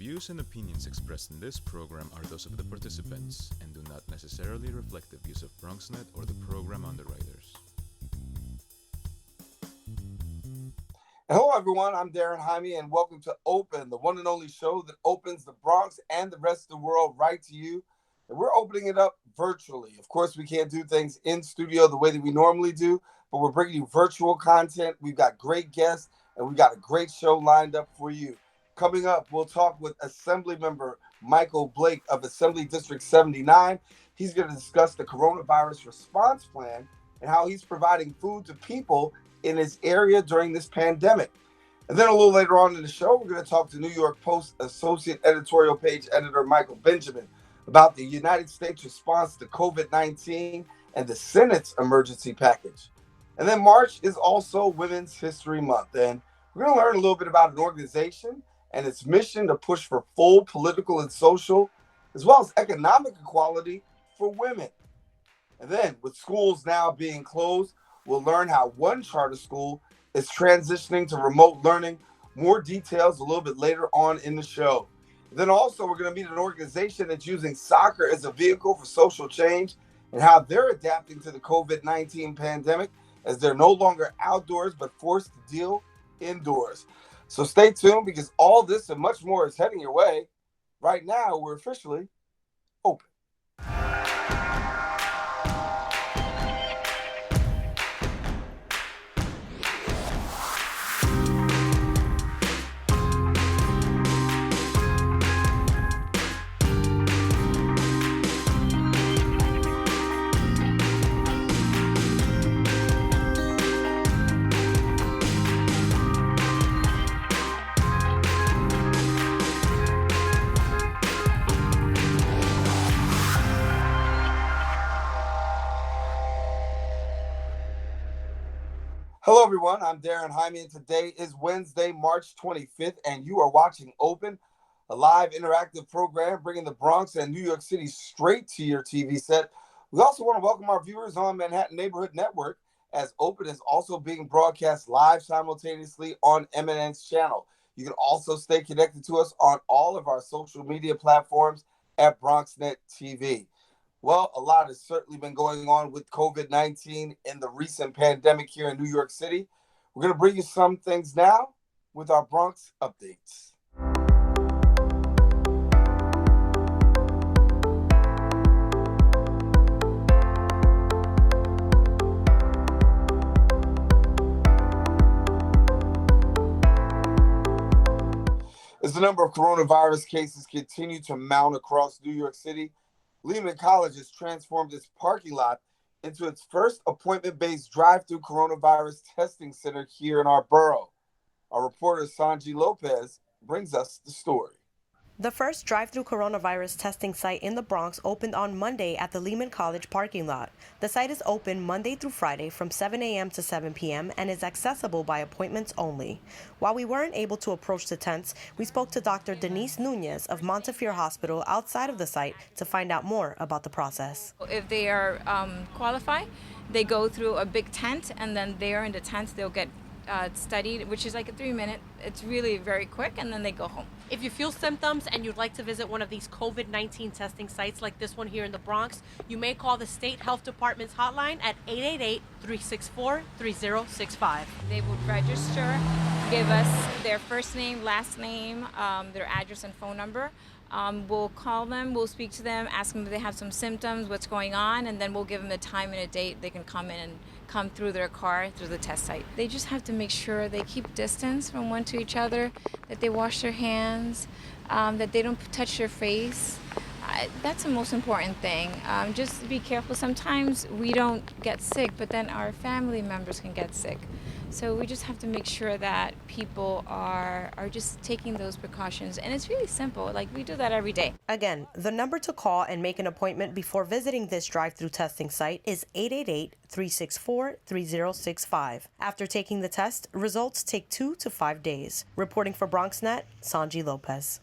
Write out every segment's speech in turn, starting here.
views and opinions expressed in this program are those of the participants and do not necessarily reflect the views of BronxNet or the program underwriters. Hello, everyone. I'm Daren Jaime, and welcome to Open, the one and only show that opens the Bronx and the rest of the world right to you. And we're opening it up virtually. Of course, we can't do things in studio the way that we normally do, but we're bringing you virtual content. We've got great guests, and we've got a great show lined up for you. Coming up, we'll talk with Assemblymember Michael Blake of Assembly District 79. He's going to discuss the coronavirus response plan and how he's providing food to people in his area during this pandemic. And then a little later on in the show, we're going to talk to New York Post Associate Editorial Page Editor Michael Benjamin about the United States response to COVID-19 and the Senate's emergency package. And then March is also Women's History Month, and we're going to learn a little bit about an organization and its mission to push for full political and social, as well as economic equality for women. And then, with schools now being closed, we'll learn how one charter school is transitioning to remote learning. More details a little bit later on in the show. Then also, we're going to meet an organization that's using soccer as a vehicle for social change and how they're adapting to the COVID-19 pandemic as they're no longer outdoors but forced to deal indoors. So stay tuned because all this and much more is heading your way. Right now, we're officially open. Hello, everyone. I'm Daren Jaime, and today is Wednesday, March 25th, and you are watching Open, a live interactive program bringing the Bronx and New York City straight to your TV set. We also want to welcome our viewers on Manhattan Neighborhood Network, as Open is also being broadcast live simultaneously on MNN's channel. You can also stay connected to us on all of our social media platforms at BronxNet TV. Well, a lot has certainly been going on with COVID-19 and the recent pandemic here in New York City. We're going to bring you some things now with our Bronx updates. As the number of coronavirus cases continue to mount across New York City, Lehman College has transformed its parking lot into its first appointment-based drive-through coronavirus testing center here in our borough. Our reporter, Sanji Lopez, brings us the story. The first drive-through coronavirus testing site in the Bronx opened on Monday at the Lehman College parking lot. The site is open Monday through Friday from 7 a.m. to 7 p.m. and is accessible by appointments only. While we weren't able to approach the tents, we spoke to Dr. Denise Nunez of Montefiore Hospital outside of the site to find out more about the process. If they are qualified, they go through a big tent, and then there in the tent they'll get studied, which is like a 3-minute. It's really very quick, and then they go home. If you feel symptoms and you'd like to visit one of these COVID-19 testing sites like this one here in the Bronx, you may call the State Health Department's hotline at 888-364-3065. They would register, give us their first name, last name, their address and phone number. We'll call them, we'll speak to them, ask them if they have some symptoms, what's going on, and then we'll give them a time and a date they can come in and come through their car through the test site. They just have to make sure they keep distance from one to each other, that they wash their hands, that they don't touch their face. That's the most important thing. Just be careful. Sometimes we don't get sick, but then our family members can get sick. So we just have to make sure that people are just taking those precautions. And it's really simple. Like, we do that every day. Again, the number to call and make an appointment before visiting this drive-through testing site is 888-364-3065. After taking the test, results take 2 to 5 days. Reporting for BronxNet, Sanji Lopez.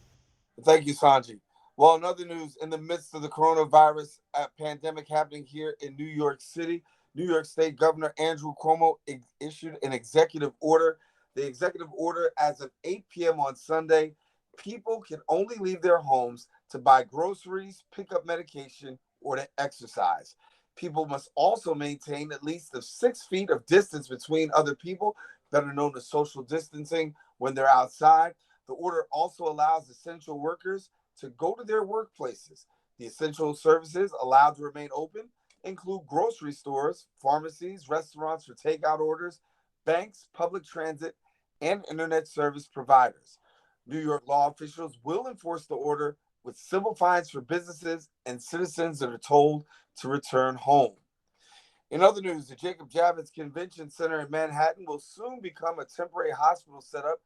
Thank you, Sanji. Well, in other news, in the midst of the coronavirus pandemic happening here in New York City, New York State Governor Andrew Cuomo issued an executive order. The executive order, as of 8 p.m. on Sunday, people can only leave their homes to buy groceries, pick up medication, or to exercise. People must also maintain at least 6 feet of distance between other people, better known as social distancing, when they're outside. The order also allows essential workers to go to their workplaces. The essential services allowed to remain open include grocery stores, pharmacies, restaurants for takeout orders, banks, public transit, and internet service providers. New York law officials will enforce the order with civil fines for businesses and citizens that are told to return home. In other news, the Jacob Javits Convention Center in Manhattan will soon become a temporary hospital set up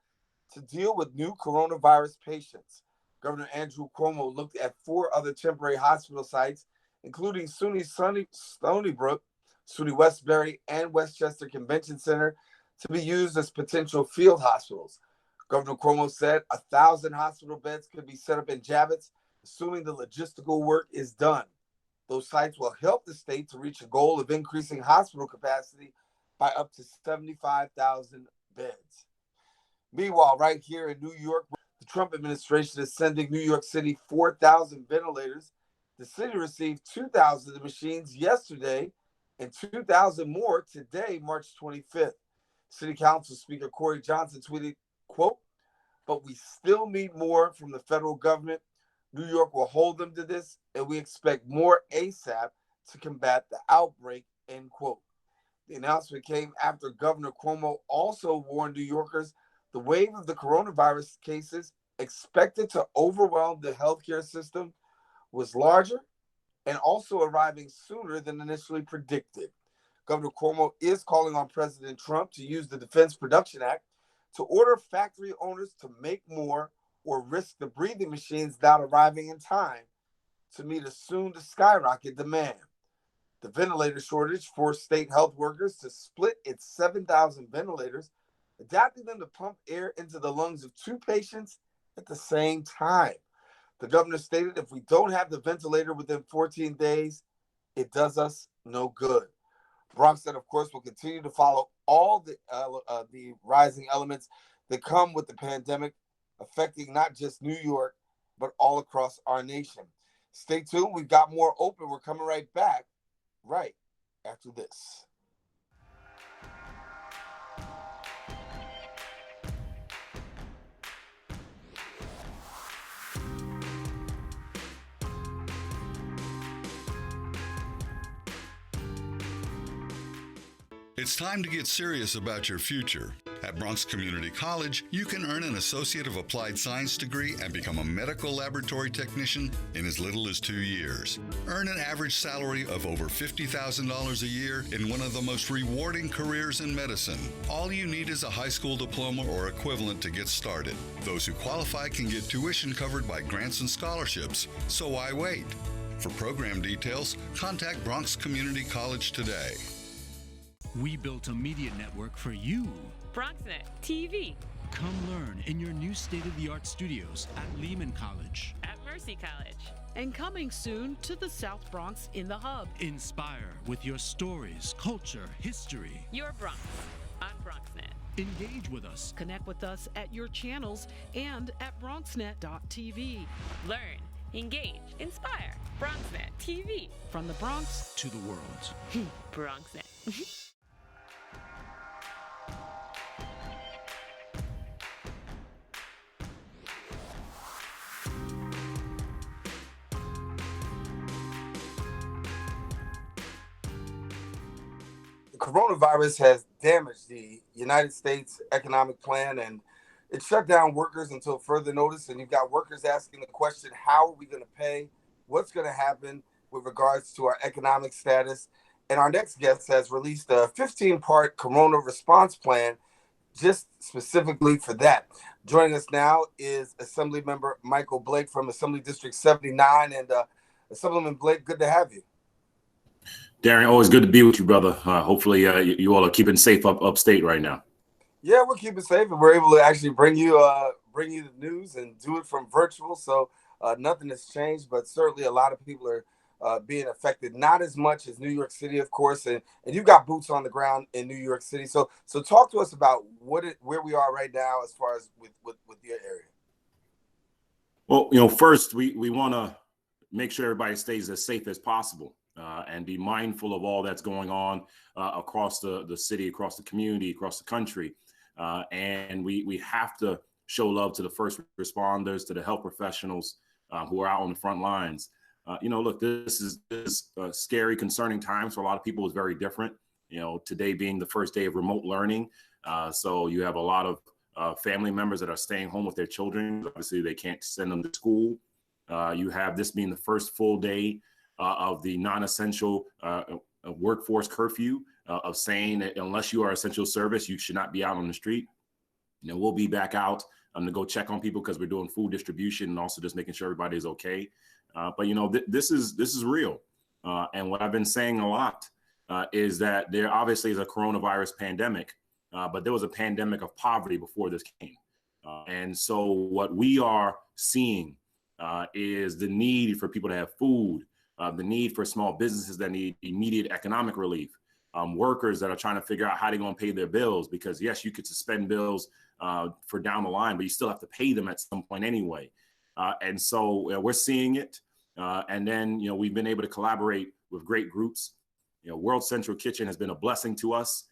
to deal with new coronavirus patients. Governor Andrew Cuomo looked at 4 other temporary hospital sites, including Stony Brook, SUNY Westbury, and Westchester Convention Center, to be used as potential field hospitals. Governor Cuomo said 1,000 hospital beds could be set up in Javits, assuming the logistical work is done. Those sites will help the state to reach a goal of increasing hospital capacity by up to 75,000 beds. Meanwhile, right here in New York, the Trump administration is sending New York City 4,000 ventilators. The city received 2,000 of the machines yesterday and 2,000 more today, March 25th. City Council Speaker Corey Johnson tweeted, quote, "But we still need more from the federal government. New York will hold them to this, and we expect more ASAP to combat the outbreak," end quote. The announcement came after Governor Cuomo also warned New Yorkers the wave of the coronavirus cases expected to overwhelm the healthcare system was larger and also arriving sooner than initially predicted. Governor Cuomo is calling on President Trump to use the Defense Production Act to order factory owners to make more or risk the breathing machines not arriving in time to meet a soon-to-skyrocket demand. The ventilator shortage forced state health workers to split its 7,000 ventilators, adapting them to pump air into the lungs of 2 patients at the same time. The governor stated if we don't have the ventilator within 14 days, it does us no good. Bronx, of course, will continue to follow all the rising elements that come with the pandemic, affecting not just New York, but all across our nation. Stay tuned. We've got more open. We're coming right back right after this. It's time to get serious about your future. At Bronx Community College, you can earn an Associate of Applied Science degree and become a medical laboratory technician in as little as 2 years. Earn an average salary of over $50,000 a year in one of the most rewarding careers in medicine. All you need is a high school diploma or equivalent to get started. Those who qualify can get tuition covered by grants and scholarships, so why wait? For program details, contact Bronx Community College today. We built a media network for you. BronxNet TV. Come learn in your new state-of-the-art studios at Lehman College. At Mercy College. And coming soon to the South Bronx in the Hub. Inspire with your stories, culture, history. Your Bronx on BronxNet. Engage with us. Connect with us at your channels and at BronxNet.tv. Learn, engage, inspire. BronxNet TV. From the Bronx to the world. BronxNet. Coronavirus has damaged the United States economic plan, and it shut down workers until further notice. And you've got workers asking the question, how are we going to pay? What's going to happen with regards to our economic status? And our next guest has released a 15-part corona response plan just specifically for that. Joining us now is Assemblymember Michael Blake from Assembly District 79. And Assemblyman Blake, good to have you. Daren, always good to be with you, brother. Hopefully you all are keeping safe upstate right now. Yeah, we're keeping safe, and we're able to actually bring you the news and do it from virtual. So nothing has changed, but certainly a lot of people are being affected. Not as much as New York City, of course, and you've got boots on the ground in New York City. So talk to us about where we are right now as far as with your area. Well, first we want to make sure everybody stays as safe as possible and be mindful of all that's going on across the city, across the community, across the country. And we have to show love to the first responders, to the health professionals who are out on the front lines. Look, this is scary, concerning times for a lot of people. Is very different. Today being the first day of remote learning. So you have a lot of family members that are staying home with their children. Obviously, they can't send them to school. You have this being the first full day of the non-essential workforce curfew of saying that unless you are essential service, you should not be out on the street. We'll be back out to go check on people because we're doing food distribution and also just making sure everybody is okay. But this is real. And what I've been saying a lot is that there obviously is a coronavirus pandemic, but there was a pandemic of poverty before this came. And so what we are seeing is the need for people to have food, the need for small businesses that need immediate economic relief, workers that are trying to figure out how they're going to pay their bills, because yes, you could suspend bills for down the line, but you still have to pay them at some point anyway. And so we're seeing it. And then, we've been able to collaborate with great groups. World Central Kitchen has been a blessing to us.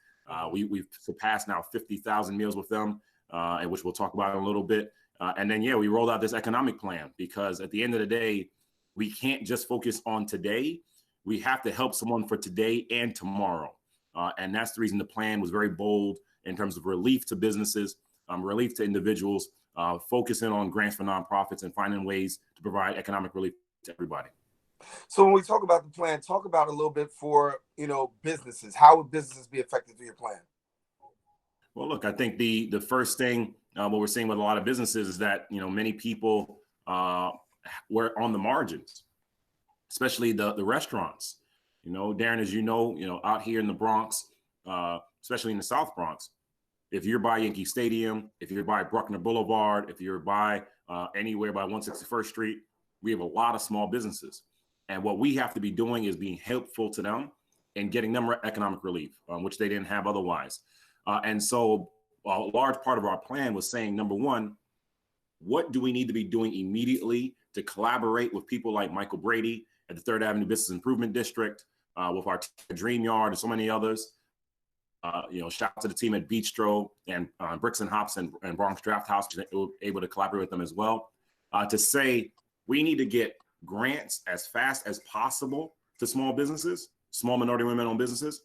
We've surpassed now 50,000 meals with them, and which we'll talk about in a little bit. And then, we rolled out this economic plan because at the end of the day, we can't just focus on today. We have to help someone for today and tomorrow. And that's the reason the plan was very bold in terms of relief to businesses, relief to individuals, focusing on grants for nonprofits and finding ways to provide economic relief to everybody. So when we talk about the plan, talk about a little bit for, businesses. How would businesses be affected through your plan? Well, look, I think the first thing, what we're seeing with a lot of businesses is that, many people were on the margins, especially the restaurants. Daren, as out here in the Bronx, especially in the South Bronx, if you're by Yankee Stadium, if you're by Bruckner Boulevard, if you're by anywhere by 161st Street, we have a lot of small businesses. And what we have to be doing is being helpful to them and getting them economic relief, which they didn't have otherwise. And so a large part of our plan was saying, number one, what do we need to be doing immediately to collaborate with people like Michael Brady at the 3rd Avenue Business Improvement District, with our Dream Yard and so many others. Shout out to the team at Bistro and Bricks and Hops and Bronx Draft House, which were able to collaborate with them as well, to say we need to get grants as fast as possible to small businesses, small minority women-owned businesses,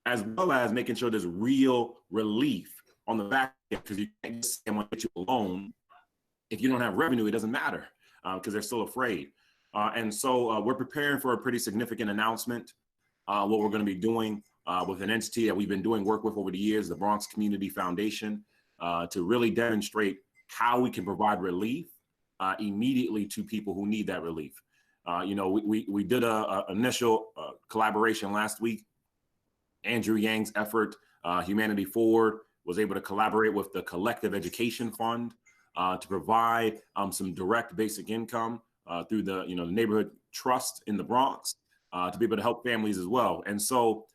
as well as making sure there's real relief on the back end, because you can't just say I'm going to get you a loan. If you don't have revenue, it doesn't matter because they're still afraid. And so we're preparing for a pretty significant announcement, what we're going to be doing with an entity that we've been doing work with over the years, the Bronx Community Foundation, to really demonstrate how we can provide relief immediately to people who need that relief. We did a initial collaboration last week. Andrew Yang's effort, Humanity Forward, was able to collaborate with the Collective Education Fund to provide some direct basic income through the neighborhood trust in the Bronx to be able to help families as well. And so,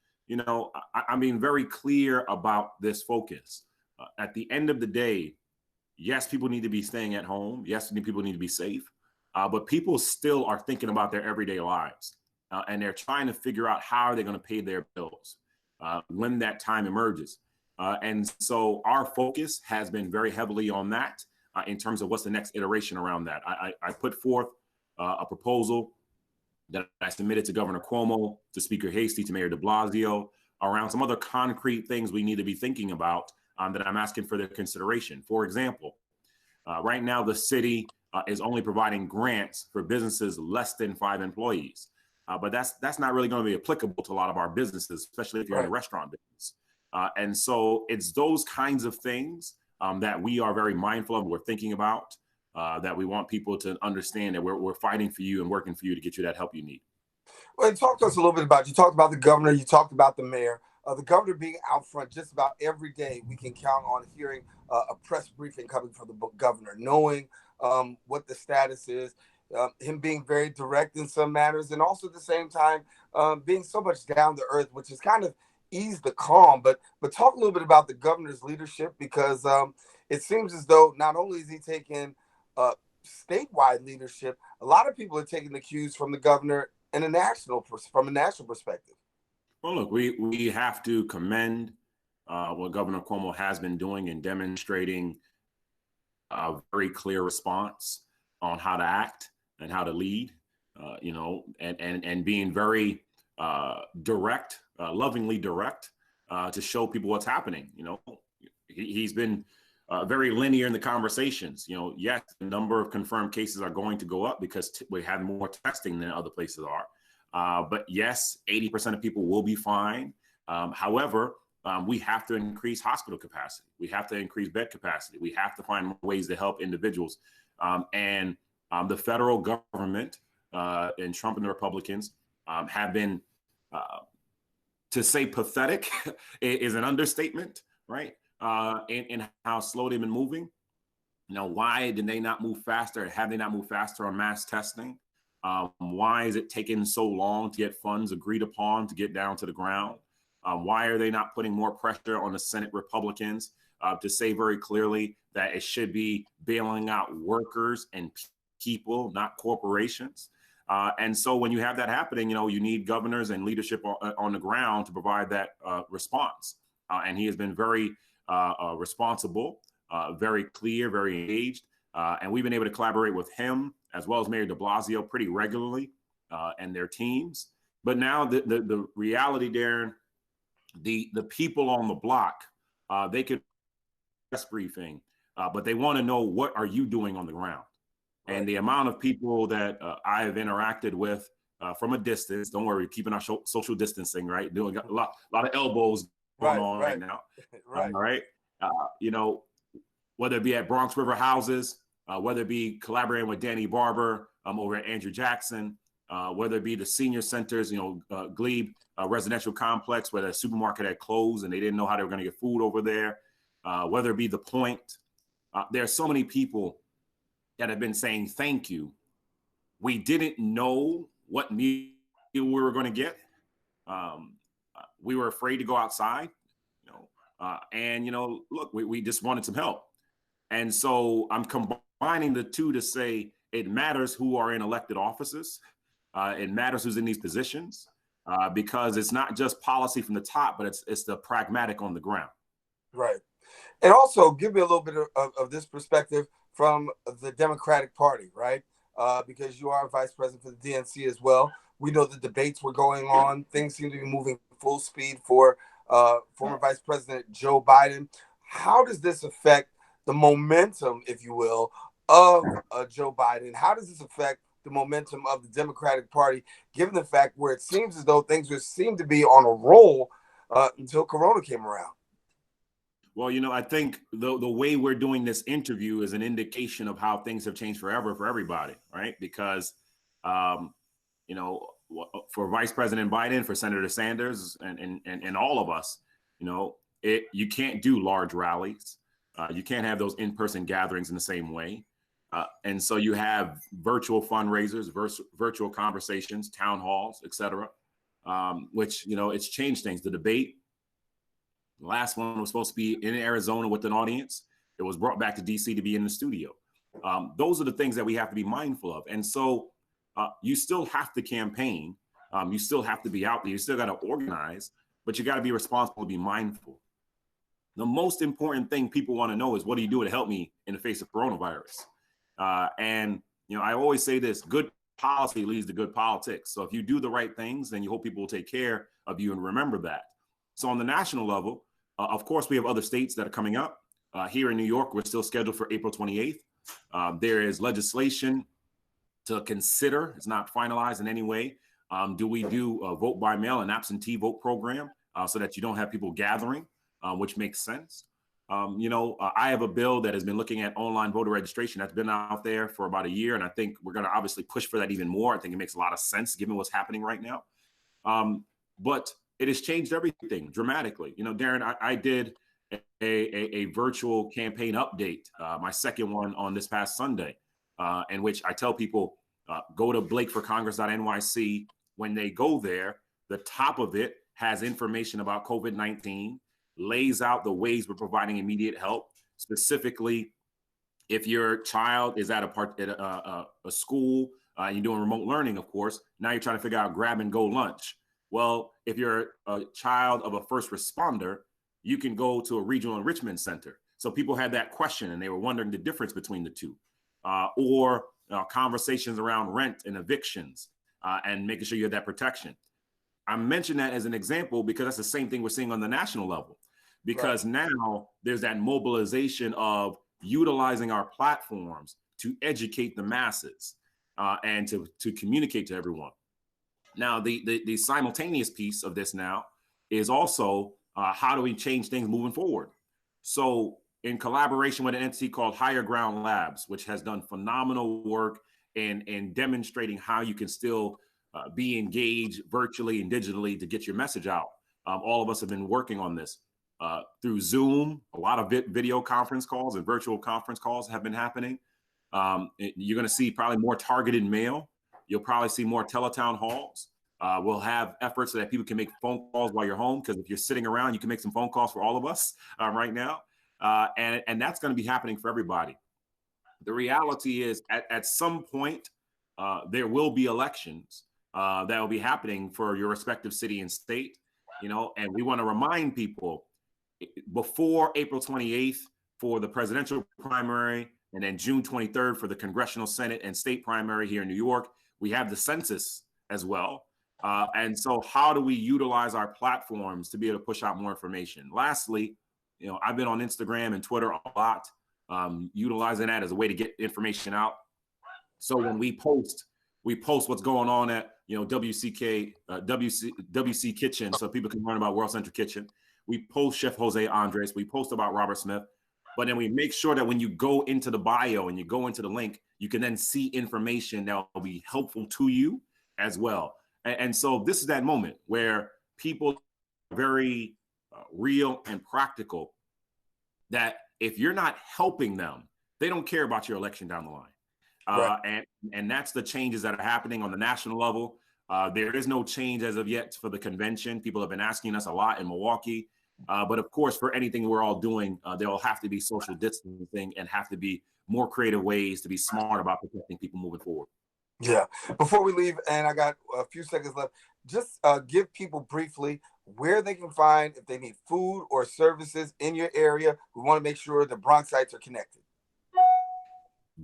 I'm being very clear about this focus. At the end of the day, yes, people need to be staying at home. Yes, people need to be safe. But people still are thinking about their everyday lives. And they're trying to figure out how they're going to pay their bills when that time emerges. And so our focus has been very heavily on that in terms of what's the next iteration around that. I put forth a proposal that I submitted to Governor Cuomo, to Speaker Hasty, to Mayor de Blasio, around some other concrete things we need to be thinking about that I'm asking for their consideration. For example, right now the city is only providing grants for businesses less than 5 employees. But that's not really going to be applicable to a lot of our businesses, especially if you're in a restaurant business. And so it's those kinds of things that we are very mindful of, we're thinking about, that we want people to understand that we're fighting for you and working for you to get you that help you need. Well, talk to us a little bit about, you talked about the governor, you talked about the mayor. The governor being out front just about every day, we can count on hearing a press briefing coming from the governor, knowing what the status is, him being very direct in some matters, and also at the same time being so much down to earth, which is kind of ease the calm. But talk a little bit about the governor's leadership, because it seems as though not only is he taking statewide leadership, a lot of people are taking the cues from the governor from a national perspective. Well, look, we have to commend what Governor Cuomo has been doing in demonstrating a very clear response on how to act and how to lead, and being very direct, lovingly direct, to show people what's happening. He's been very linear in the conversations. Yes, the number of confirmed cases are going to go up because we have more testing than other places are. But yes, 80% of people will be fine. However, we have to increase hospital capacity. We have to increase bed capacity. We have to find ways to help individuals. And the federal government and Trump and the Republicans have been, to say pathetic is an understatement, right? In how slow they've been moving. Why did they not move faster? Have they not moved faster on mass testing? Why is it taking so long to get funds agreed upon to get down to the ground? Why are they not putting more pressure on the Senate Republicans to say very clearly that it should be bailing out workers and people, not corporations? And so when you have that happening, you need governors and leadership on the ground to provide that response. And he has been very responsible, very clear, very engaged. And we've been able to collaborate with him as well as Mayor de Blasio pretty regularly and their teams. But now the reality, Daren, the people on the block, they could press briefing, but they want to know, what are you doing on the ground? Right. And the amount of people that I have interacted with from a distance, don't worry, keeping our social distancing, right? Doing a lot of elbows going on right now. Right. All right. Whether it be at Bronx River houses, whether it be collaborating with Danny Barber over at Andrew Jackson, whether it be the senior centers, Glebe residential complex where the supermarket had closed and they didn't know how they were going to get food over there, whether it be the Point. There are so many people that have been saying thank you. We didn't know what meal we were going to get. We were afraid to go outside, look, we just wanted some help. And so I'm combining the two to say it matters who are in elected offices. It matters who's in these positions because it's not just policy from the top, but it's the pragmatic on the ground. Right. And also give me a little bit of this perspective from the Democratic Party, right? Because you are vice president for the DNC as well. We know the debates were going on. Things seem to be moving full speed for former Vice President Joe Biden. How does this affect the momentum, if you will, of Joe Biden? How does this affect the momentum of the Democratic Party, given the fact where it seems as though things seem to be on a roll until Corona came around? Well, I think the way we're doing this interview is an indication of how things have changed forever for everybody, right? Because, for Vice President Biden, for Senator Sanders, and all of us, you can't do large rallies. You can't have those in-person gatherings in the same way. And so you have virtual fundraisers, virtual conversations, town halls, et cetera, which, it's changed things. The debate, the last one was supposed to be in Arizona with an audience. It was brought back to DC to be in the studio. Those are the things that we have to be mindful of. And so you still have to campaign. You still have to be out there. You still got to organize, but you got to be responsible, to be mindful. The most important thing people want to know is, what do you do to help me in the face of coronavirus? And I always say this: good policy leads to good politics. So if you do the right things, then you hope people will take care of you and remember that. So on the national level, of course, we have other states that are coming up. Here in New York, we're still scheduled for April 28th. There is legislation to consider. It's not finalized in any way. Do we do a vote by mail, an absentee vote program, so that you don't have people gathering, which makes sense? I have a bill that has been looking at online voter registration that's been out there for about a year. And I think we're going to obviously push for that even more. I think it makes a lot of sense given what's happening right now. But it has changed everything dramatically. Daren, I did a virtual campaign update, my second one on this past Sunday, in which I tell people, go to blakeforcongress.nyc. When they go there, the top of it has information about COVID-19, lays out the ways we're providing immediate help, specifically If your child is at a school, you're doing remote learning, of course, now you're trying to figure out grab and go lunch. Well, if you're a child of a first responder, you can go to a regional enrichment center. So people had that question and they were wondering the difference between the two, or conversations around rent and evictions, and making sure you have that protection. I mention that as an example because that's the same thing we're seeing on the national level, because now there's that mobilization of utilizing our platforms to educate the masses, and to communicate to everyone. Now, the simultaneous piece of this now is also how do we change things moving forward? So in collaboration with an entity called Higher Ground Labs, which has done phenomenal work in demonstrating how you can still be engaged virtually and digitally to get your message out. All of us have been working on this through Zoom. A lot of video conference calls and virtual conference calls have been happening. You're going to see probably more targeted mail. You'll probably see more teletown halls. We'll have efforts so that people can make phone calls while you're home, because if you're sitting around, you can make some phone calls for all of us right now. And that's going to be happening for everybody. The reality is at some point, there will be elections that will be happening for your respective city and state, and we want to remind people before April 28th for the presidential primary, and then June 23rd for the congressional, Senate, and state primary here in New York, we have the census as well. And so how do we utilize our platforms to be able to push out more information? Lastly, I've been on Instagram and Twitter a lot, utilizing that as a way to get information out. So when we post what's going on at WC Kitchen, so people can learn about World Central Kitchen. We post Chef Jose Andres. We post about Robert Smith. But then we make sure that when you go into the bio and you go into the link, you can then see information that will be helpful to you as well. And so this is that moment where people are very real and practical, that if you're not helping them, they don't care about your election down the line. And that's the changes that are happening on the national level. There is no change as of yet for the convention. People have been asking us a lot in Milwaukee. But of course, for anything we're all doing, there will have to be social distancing and have to be more creative ways to be smart about protecting people moving forward. Yeah. Before we leave, and I got a few seconds left, just give people briefly where they can find if they need food or services in your area. We want to make sure the Bronxites are connected.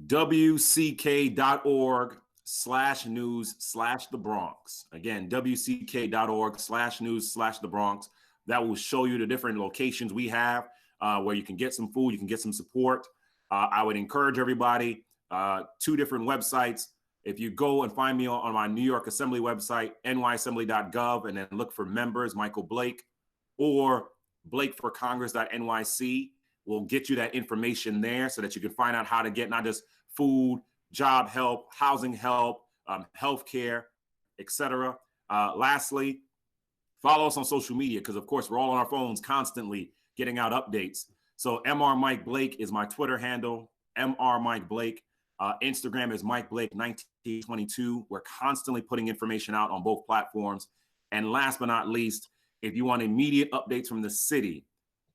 WCK.org/news/the Bronx. Again, WCK.org/news/the Bronx. That will show you the different locations we have where you can get some food, you can get some support. I would encourage everybody, 2 different websites. If you go and find me on my New York Assembly website, nyassembly.gov, and then look for members, Michael Blake, or blakeforcongress.nyc, will get you that information there so that you can find out how to get not just food, job help, housing help, healthcare, etc. Lastly, follow us on social media, because of course we're all on our phones constantly getting out updates. So Mr. Mike Blake is my Twitter handle, Mr. Mike Blake. Instagram is Mike Blake 1922. We're constantly putting information out on both platforms. And last but not least, if you want immediate updates from the city,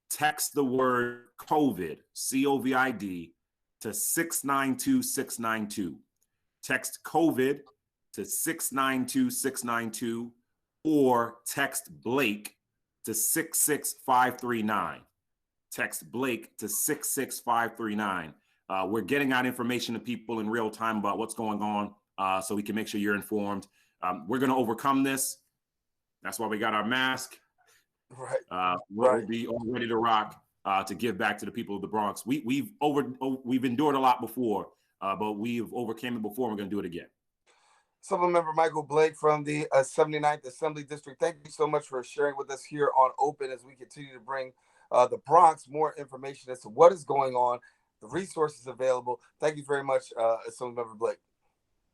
text the word COVID, COVID, to 692-692. Text COVID to 692-692, or text Blake to 66539. Text Blake to 66539. We're getting out information to people in real time about what's going on, so we can make sure you're informed. We're going to overcome this. That's why we got our mask. We'll be all ready to rock to give back to the people of the Bronx. We've endured a lot before, but we've overcame it before. We're going to do it again. Assemblymember Michael Blake from the 79th Assembly District, thank you so much for sharing with us here on Open as we continue to bring the Bronx more information as to what is going on, the resources available. Thank you very much, Assemblymember Blake.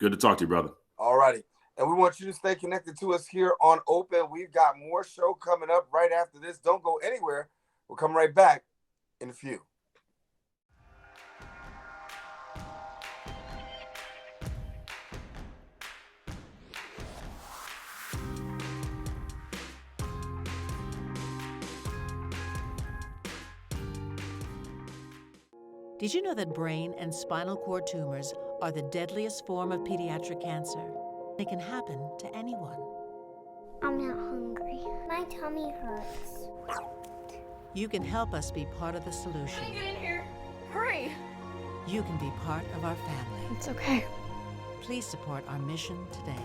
Good to talk to you, brother. All righty. And we want you to stay connected to us here on Open. We've got more show coming up right after this. Don't go anywhere. We'll come right back in a few. Did you know that brain and spinal cord tumors are the deadliest form of pediatric cancer? It can happen to anyone. I'm not hungry. My tummy hurts. You can help us be part of the solution. Get in here. Hurry. You can be part of our family. It's okay. Please support our mission today.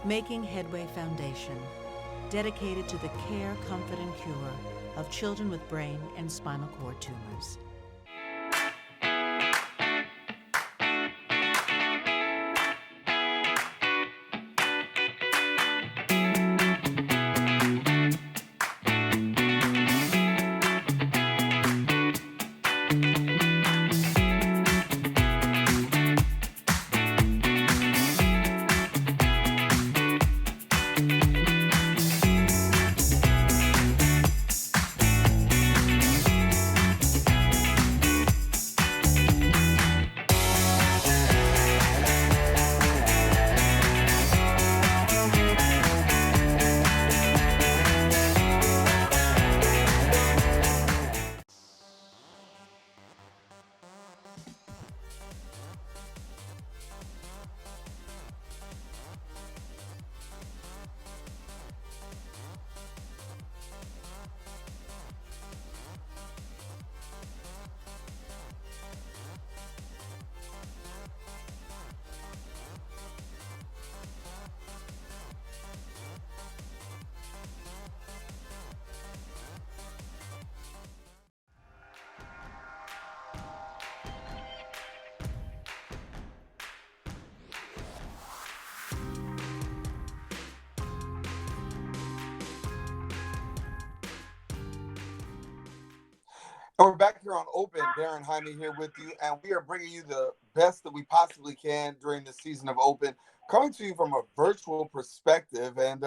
Making Headway Foundation, dedicated to the care, comfort, and cure of children with brain and spinal cord tumors. And we're back here on Open. Daren Jaime here with you, and we are bringing you the best that we possibly can during the season of Open, coming to you from a virtual perspective. And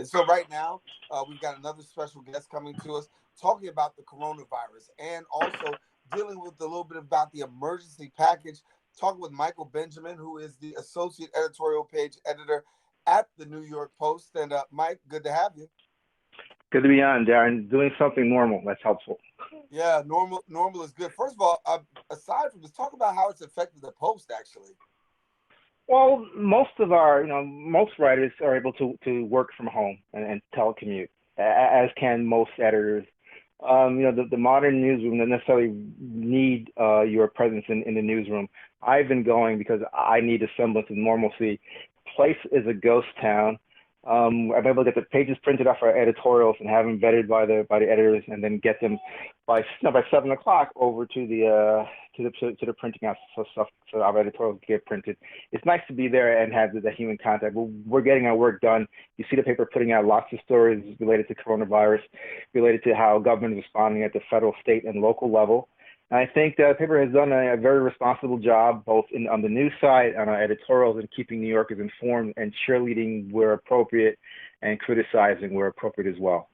so right now, we've got another special guest coming to us talking about the coronavirus and also dealing with a little bit about the emergency package, talking with Michael Benjamin, who is the associate editorial page editor at the New York Post. And Mike, good to have you. Good to be on, Daren. Doing something normal. That's helpful. Yeah, normal is good. First of all, aside from this, talk about how it's affected the Post, actually. Well, most of our, most writers are able to work from home and telecommute, as can most editors. The modern newsroom doesn't necessarily need your presence in the newsroom. I've been going because I need a semblance of normalcy. Place is a ghost town. I'm able to get the pages printed off our editorials and have them vetted by the editors, and then get them by 7 o'clock over to the printing house so our editorials get printed. It's nice to be there and have the human contact. We're getting our work done. You see the paper putting out lots of stories related to coronavirus, related to how government is responding at the federal, state, and local level. And I think the paper has done a very responsible job, both on the news side, on our editorials, and keeping New Yorkers informed and cheerleading where appropriate and criticizing where appropriate as well.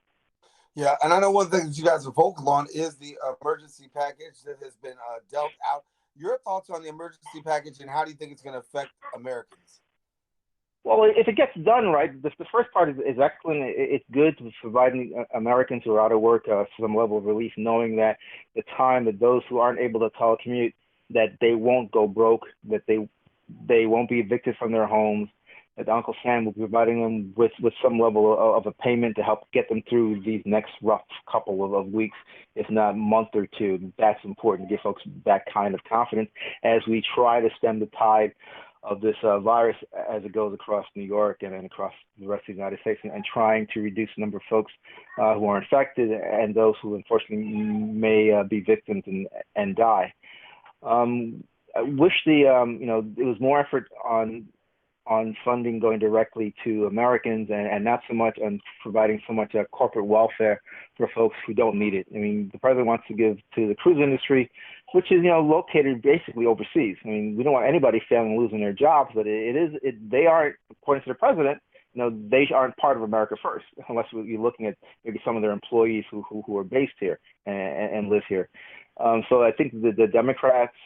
Yeah, and I know one thing that you guys are vocal on is the emergency package that has been dealt out. Your thoughts on the emergency package, and how do you think it's going to affect Americans? Well, if it gets done right, the first part is excellent. It's good to providing Americans who are out of work some level of relief, knowing that the time that those who aren't able to telecommute, that they won't go broke, that they won't be evicted from their homes, that Uncle Sam will be providing them with some level of a payment to help get them through these next rough couple of weeks, if not month or two. That's important to give folks that kind of confidence as we try to stem the tide of this virus as it goes across New York and then across the rest of the United States, and trying to reduce the number of folks who are infected and those who unfortunately may be victims and die. I wish it was more effort on funding going directly to Americans and not so much on providing so much corporate welfare for folks who don't need it. I mean, the president wants to give to the cruise industry, which is, located basically overseas. I mean, we don't want anybody failing and losing their jobs, but they aren't, according to the president, they aren't part of America first, unless you're looking at maybe some of their employees who are based here and live here. So I think the Democrats,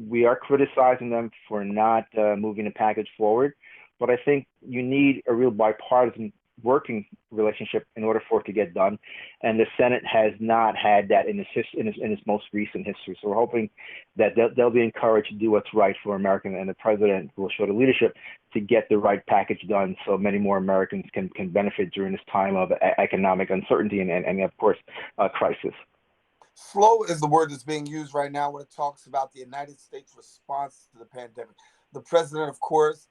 we are criticizing them for not moving the package forward, but I think you need a real bipartisan working relationship in order for it to get done, and the Senate has not had that in its most recent history. So we're hoping that they'll be encouraged to do what's right for Americans, and the president will show the leadership to get the right package done, so many more Americans can benefit during this time of economic uncertainty and of course, crisis. Slow is the word that's being used right now when it talks about the United States response to the pandemic. The president, of course,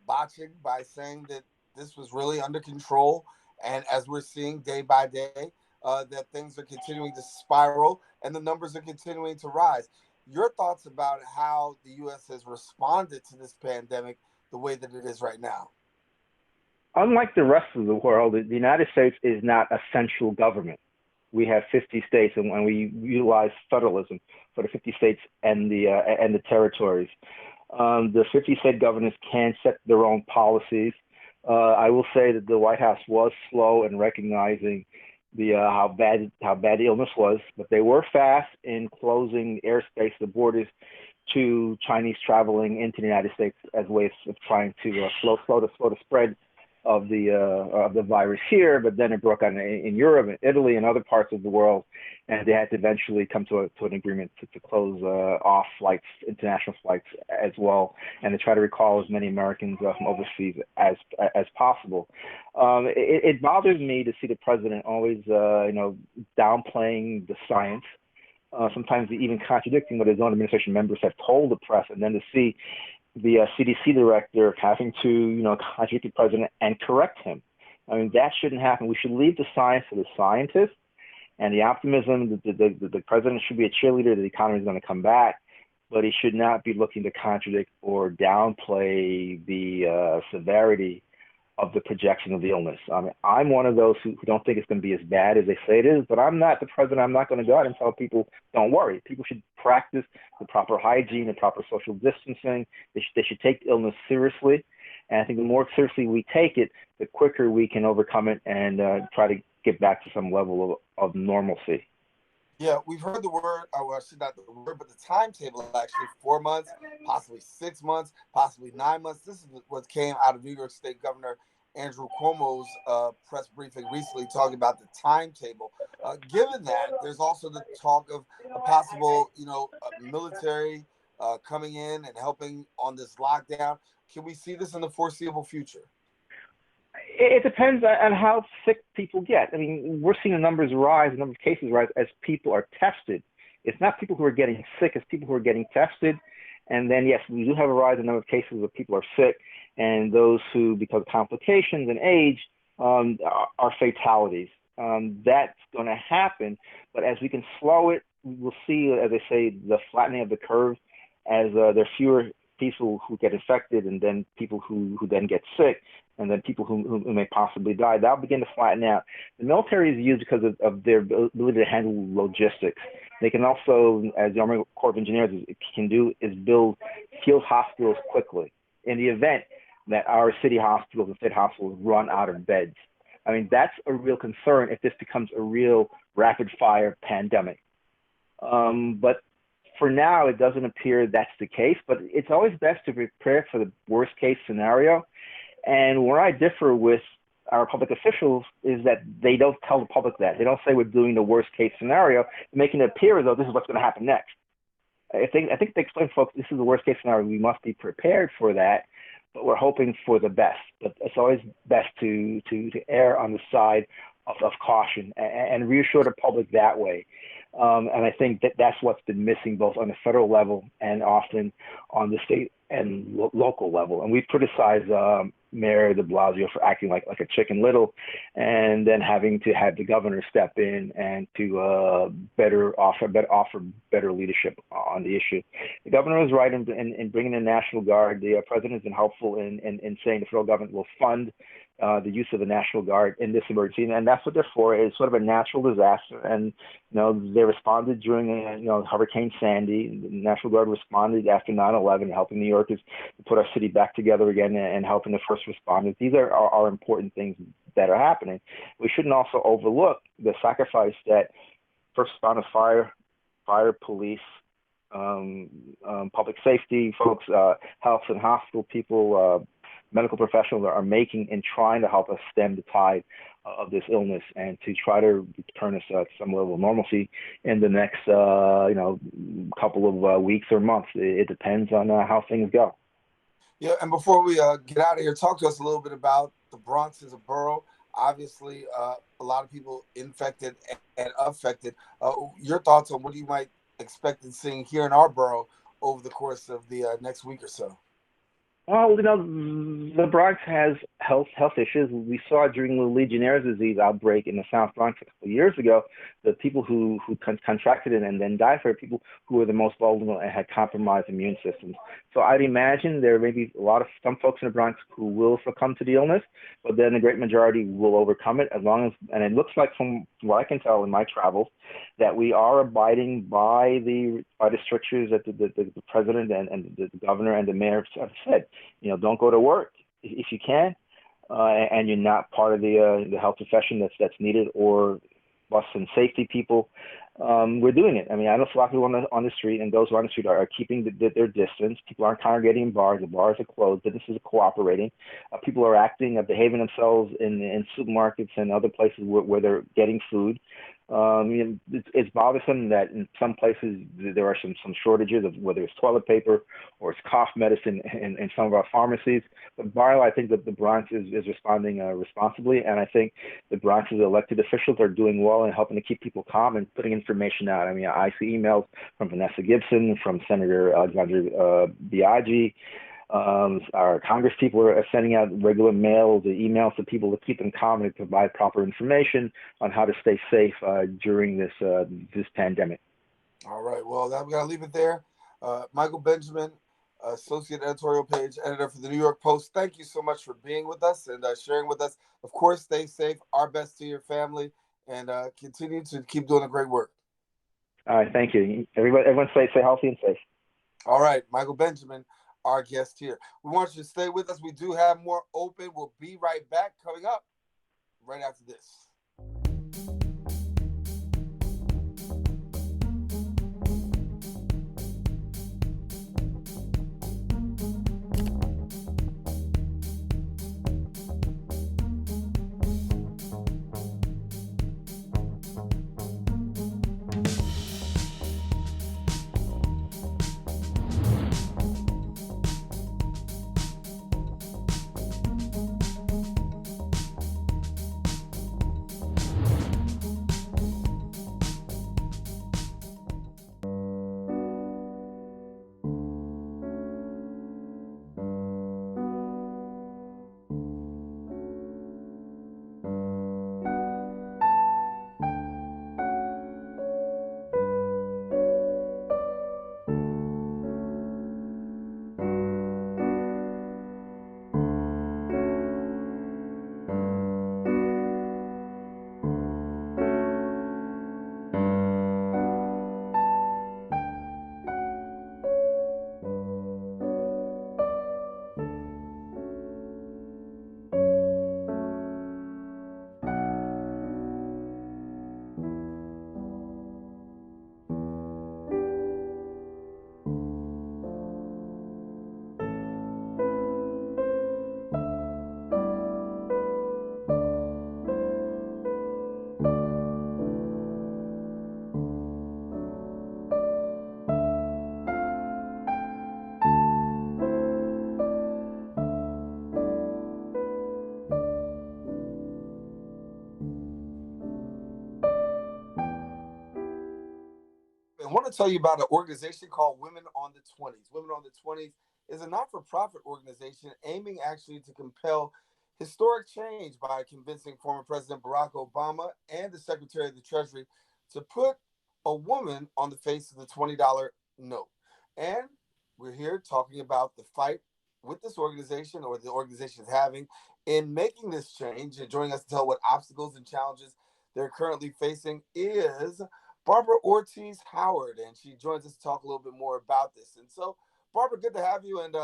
botching by saying that this was really under control. And as we're seeing day by day, that things are continuing to spiral and the numbers are continuing to rise. Your thoughts about how the U.S. has responded to this pandemic the way that it is right now? Unlike the rest of the world, the United States is not a central government. We have 50 states, and we utilize federalism for the 50 states and the territories. The 50 state governors can set their own policies. I will say that the White House was slow in recognizing how bad the illness was, but they were fast in closing airspace, the borders to Chinese traveling into the United States as a way of trying to slow the spread of the virus here. But then it broke out in Europe and Italy and other parts of the world, and they had to eventually come to an agreement to close off flights, international flights as well, and to try to recall as many Americans from overseas as possible. It bothers me to see the president always downplaying the science. Sometimes even contradicting what his own administration members have told the press, and then to see the CDC director having to, contradict the president and correct him. I mean, that shouldn't happen. We should leave the science to the scientists and the optimism. The president should be a cheerleader that the economy is going to come back, but he should not be looking to contradict or downplay the severity of the projection of the illness. I mean, I'm one of those who don't think it's going to be as bad as they say it is, but I'm not the president. I'm not going to go out and tell people, don't worry. People should practice the proper hygiene, the proper social distancing. They should take the illness seriously. And I think the more seriously we take it, the quicker we can overcome it and try to get back to some level of normalcy. Yeah, we've heard the word, or actually not the word, but the timetable actually 4 months, possibly 6 months, possibly 9 months. This is what came out of New York State Governor Andrew Cuomo's press briefing recently, talking about the timetable. Given that, there's also the talk of a possible, military coming in and helping on this lockdown. Can we see this in the foreseeable future? It depends on how sick people get. I mean, we're seeing the numbers rise, the number of cases rise as people are tested. It's not people who are getting sick, it's people who are getting tested. And then, yes, we do have a rise in the number of cases where people are sick, and those who, because of complications and age, are fatalities. That's going to happen, but as we can slow it, we'll see, as I say, the flattening of the curve as there are fewer people who get infected and then people who then get sick, and then people who may possibly die. That'll begin to flatten out. The military is used because of their ability to handle logistics. They can also, as the Army Corps of Engineers can do, is build field hospitals quickly in the event that our city hospitals and state hospitals run out of beds. I mean, that's a real concern if this becomes a real rapid-fire pandemic. But for now, it doesn't appear that's the case, but it's always best to prepare for the worst-case scenario. And where I differ with our public officials is that they don't tell the public that. They don't say we're doing the worst-case scenario, making it appear as though this is what's going to happen next. I think they explain to folks this is the worst-case scenario. We must be prepared for that, but we're hoping for the best. But it's always best to err on the side of caution and reassure the public that way. And I think that's what's been missing both on the federal level and often on the state and local level. And we've criticized Mayor de Blasio for acting like a Chicken Little, and then having to have the governor step in and to offer better leadership on the issue. The governor was right in bringing the National Guard. The president has been helpful in saying the federal government will fund the use of the National Guard in this emergency, and that's what they're for. It's sort of a natural disaster, and they responded during Hurricane Sandy. The National Guard responded after 9/11, helping New Yorkers to put our city back together again and helping the first responders. These are important things that are happening. We shouldn't also overlook the sacrifice that first responders, fire, police, public safety folks, health and hospital people, medical professionals are making in trying to help us stem the tide of this illness and to try to return us to some level of normalcy in the next, couple of weeks or months. It depends on how things go. Yeah, and before we get out of here, talk to us a little bit about the Bronx as a borough. Obviously, a lot of people infected and affected. Your thoughts on what you might expect to see here in our borough over the course of the next week or so? Well, the Bronx has health issues. We saw during the Legionnaire's disease outbreak in the South Bronx a couple of years ago, the people who contracted it and then died for it, people who were the most vulnerable and had compromised immune systems. So I'd imagine there may be some folks in the Bronx who will succumb to the illness, but then the great majority will overcome it and it looks like from what I can tell in my travels, that we are abiding by the strictures that the president and the governor and the mayor have said. Don't go to work if you can, and you're not part of the health profession that's needed, or bus and safety people. We're doing it. I mean, I know a lot of people on the street, and those who are on the street are keeping their distance. People aren't congregating in bars. The bars are closed. Businesses are cooperating. People are behaving themselves in supermarkets and other places where they're getting food. It's bothersome that in some places there are some shortages of whether it's toilet paper or it's cough medicine in some of our pharmacies. But by and large, I think that the Bronx is responding responsibly, and I think the Bronx's elected officials are doing well in helping to keep people calm and putting information out. I mean, I see emails from Vanessa Gibson, from Senator Alexandra Biaggi. Our Congress people are sending out regular mails, emails to people to keep them calm and provide proper information on how to stay safe during this pandemic. All right. Well, we got to leave it there. Michael Benjamin, Associate Editorial Page Editor for the New York Post, thank you so much for being with us and sharing with us. Of course, stay safe. Our best to your family, and continue to keep doing the great work. All right. Thank you. Everyone stay healthy and safe. All right. Michael Benjamin, our guest here. We want you to stay with us. We do have more open. We'll be right back coming up right after this. I want to tell you about an organization called Women on the 20s. Women on the 20s is a not-for-profit organization aiming actually to compel historic change by convincing former President Barack Obama and the Secretary of the Treasury to put a woman on the face of the $20 note. And we're here talking about the fight with this organization, or the organization is having, in making this change. And joining us to tell what obstacles and challenges they're currently facing is Barbara Ortiz Howard, and she joins us to talk a little bit more about this. And so, Barbara, good to have you. And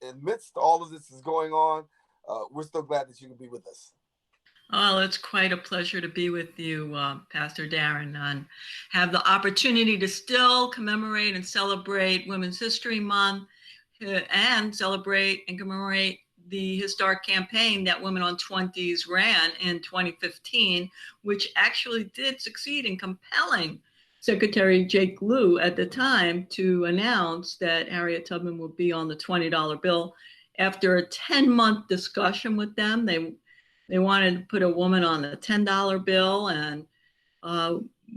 amidst all of this is going on, we're still glad that you can be with us. Oh, it's quite a pleasure to be with you, Pastor Daren, and have the opportunity to still commemorate and celebrate Women's History Month and celebrate and commemorate the historic campaign that Women on 20s ran in 2015, which actually did succeed in compelling Secretary Jake Lew at the time to announce that Harriet Tubman would be on the $20 bill. After a 10-month discussion with them, they wanted to put a woman on the $10 bill, and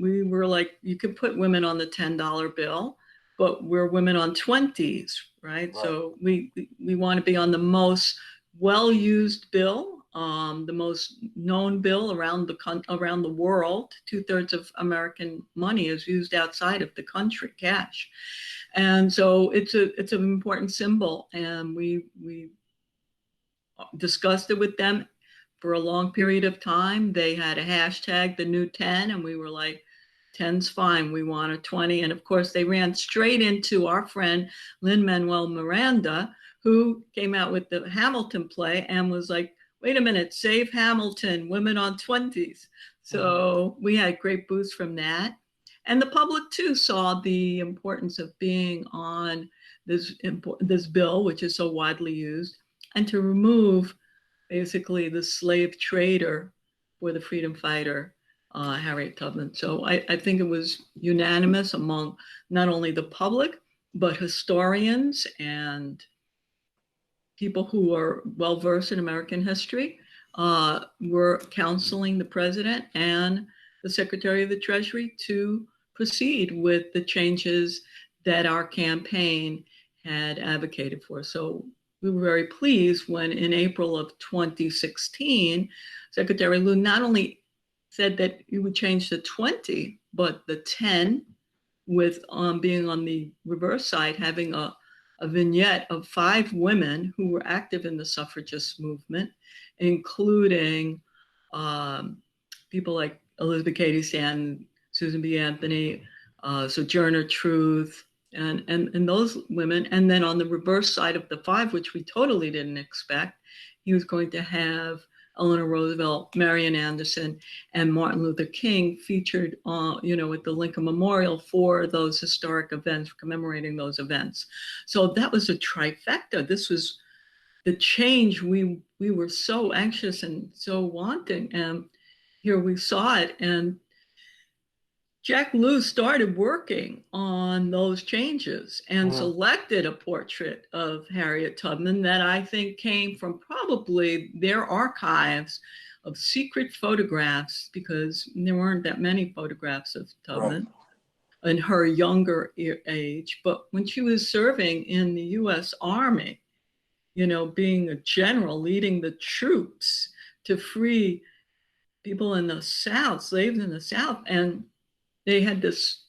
we were like, you could put women on the $10 bill, but we're women on 20s, right? So we want to be on the most well-used bill, the most known bill around the world. 2/3 of American money is used outside of the country, cash. And so it's an important symbol, and we discussed it with them for a long period of time. They had a hashtag, the new 10, and we were like, 10's fine, we want a 20. And of course, they ran straight into our friend Lin-Manuel Miranda, who came out with the Hamilton play and was like, wait a minute, save Hamilton, women on 20s. So we had great boost from that. And the public too saw the importance of being on this bill, which is so widely used, and to remove basically the slave trader for the freedom fighter, Harriet Tubman. So I think it was unanimous among not only the public, but historians and people who are well-versed in American history were counseling the president and the Secretary of the Treasury to proceed with the changes that our campaign had advocated for. So we were very pleased when in April of 2016, Secretary Lew not only said that he would change the 20, but the 10 with being on the reverse side, having a vignette of 5 women who were active in the suffragist movement, including people like Elizabeth Cady Stanton, Susan B. Anthony, Sojourner Truth, and those women. And then on the reverse side of the 5, which we totally didn't expect, he was going to have Eleanor Roosevelt, Marian Anderson, and Martin Luther King featured, at the Lincoln Memorial for those historic events, commemorating those events. So that was a trifecta. This was the change we were so anxious and so wanting, and here we saw it. And Jack Lew started working on those changes and selected a portrait of Harriet Tubman that I think came from probably their archives of secret photographs, because there weren't that many photographs of Tubman in her younger age. But when she was serving in the U.S. Army, being a general, leading the troops to free people in the South, slaves in the South, and they had this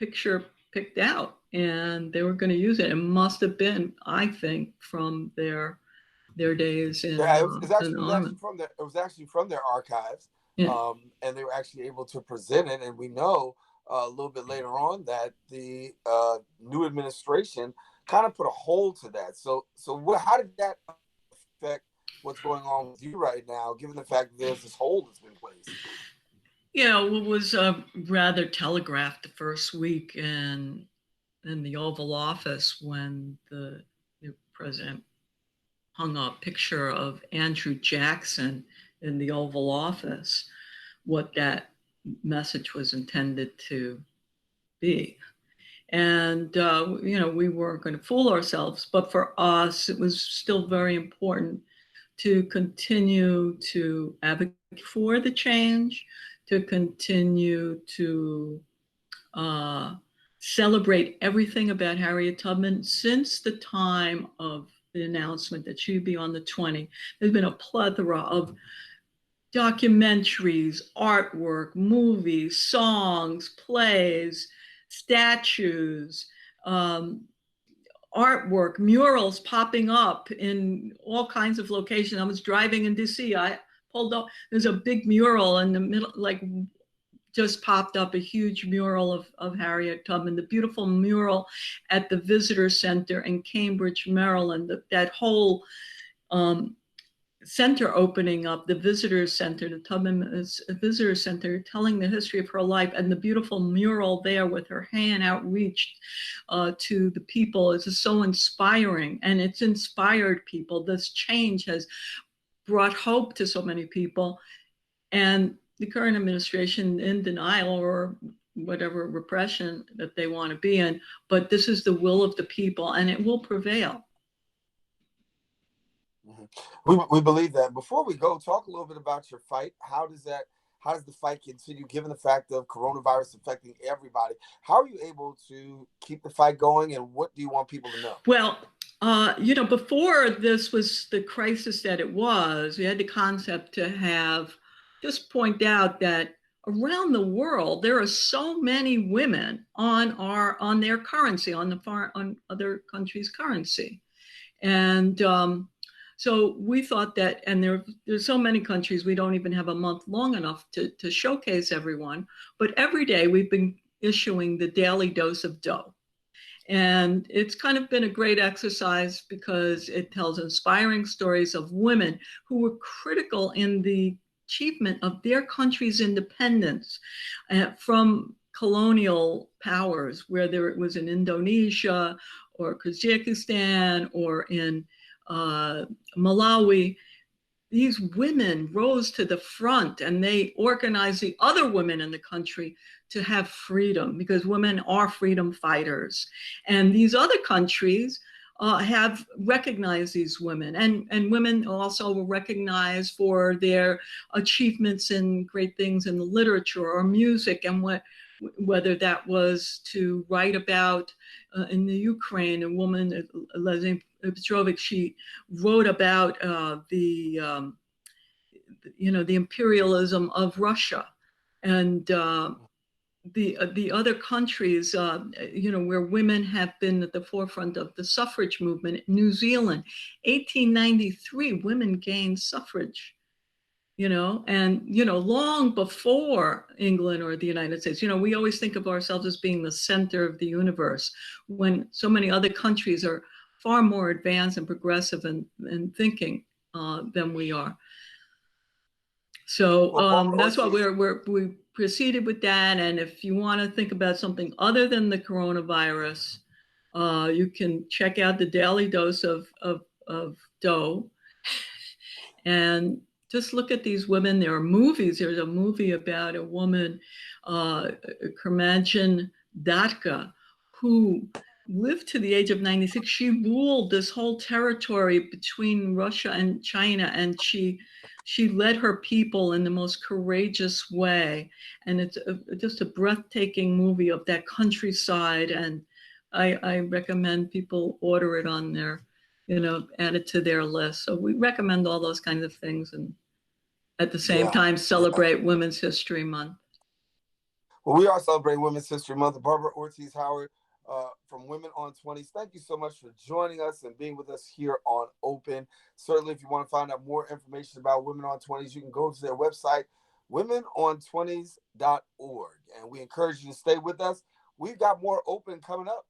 picture picked out and they were going to use it. It must have been, I think, from their days in it was actually from their archives. Yeah. And they were actually able to present it. And we know a little bit later on that the new administration kind of put a hold to that. So how did that affect what's going on with you right now, given the fact that there's this hold that's been placed? It was rather telegraphed the first week in the Oval Office when the new president hung a picture of Andrew Jackson in the Oval Office, what that message was intended to be. And, we weren't going to fool ourselves, but for us, it was still very important to continue to advocate for the change, to continue to celebrate everything about Harriet Tubman. Since the time of the announcement that she'd be on the 20, there's been a plethora of documentaries, artwork, movies, songs, plays, statues, artwork, murals popping up in all kinds of locations. I was driving in DC, I pulled up, there's a big mural in the middle, just popped up, a huge mural of Harriet Tubman, the beautiful mural at the Visitor Center in Cambridge, Maryland, that whole center opening up, the visitor center, the Tubman Visitor Center, telling the history of her life, and the beautiful mural there with her hand outreached to the people is just so inspiring, and it's inspired people. This change has brought hope to so many people, and the current administration in denial or whatever repression that they want to be in, but this is the will of the people, and it will prevail. We believe that. Before we go, talk a little bit about your fight. How does the fight continue, given the fact of coronavirus affecting everybody? How are you able to keep the fight going, and what do you want people to know? Well, before this was the crisis that it was, we had the concept to have just point out that around the world there are so many women on their currency, on other countries' currency, and so we thought that, and there's so many countries, we don't even have a month long enough to showcase everyone, but every day we've been issuing the daily dose of dough. And it's kind of been a great exercise because it tells inspiring stories of women who were critical in the achievement of their country's independence from colonial powers, whether it was in Indonesia or Kazakhstan or in Malawi. These women rose to the front and they organized the other women in the country to have freedom, because women are freedom fighters. And these other countries have recognized these women, and women also were recognized for their achievements in great things in the literature or music, and whether that was to write about in the Ukraine, a woman, Leslie Petrovic, she wrote about the imperialism of Russia, and the other countries, where women have been at the forefront of the suffrage movement. New Zealand, 1893, women gained suffrage, and, long before England or the United States. We always think of ourselves as being the center of the universe, when so many other countries are far more advanced and progressive in thinking than we are. So that's why we proceeded with that. And if you want to think about something other than the coronavirus, you can check out the daily dose of dough, and just look at these women. There are movies. There's a movie about a woman, Kermanjin Datka, who lived to the age of 96. She ruled this whole territory between Russia and China, and she led her people in the most courageous way. And it's just a breathtaking movie of that countryside. And I recommend people order it on their, add it to their list. So we recommend all those kinds of things, and at the same time celebrate Women's History Month. Well, we are celebrating Women's History Month. Barbara Ortiz-Howard from Women on 20s, thank you so much for joining us and being with us here on Open. Certainly, if you want to find out more information about Women on 20s, you can go to their website, womenon20s.org. And we encourage you to stay with us. We've got more Open coming up.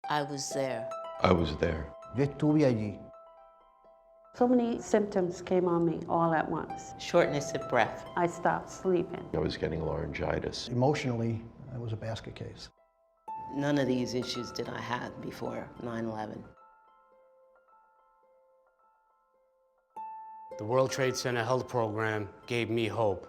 I was there. I was there. Yo estuve allí. So many symptoms came on me all at once. Shortness of breath. I stopped sleeping. I was getting laryngitis. Emotionally, it was a basket case. None of these issues did I have before 9/11. The World Trade Center Health Program gave me hope.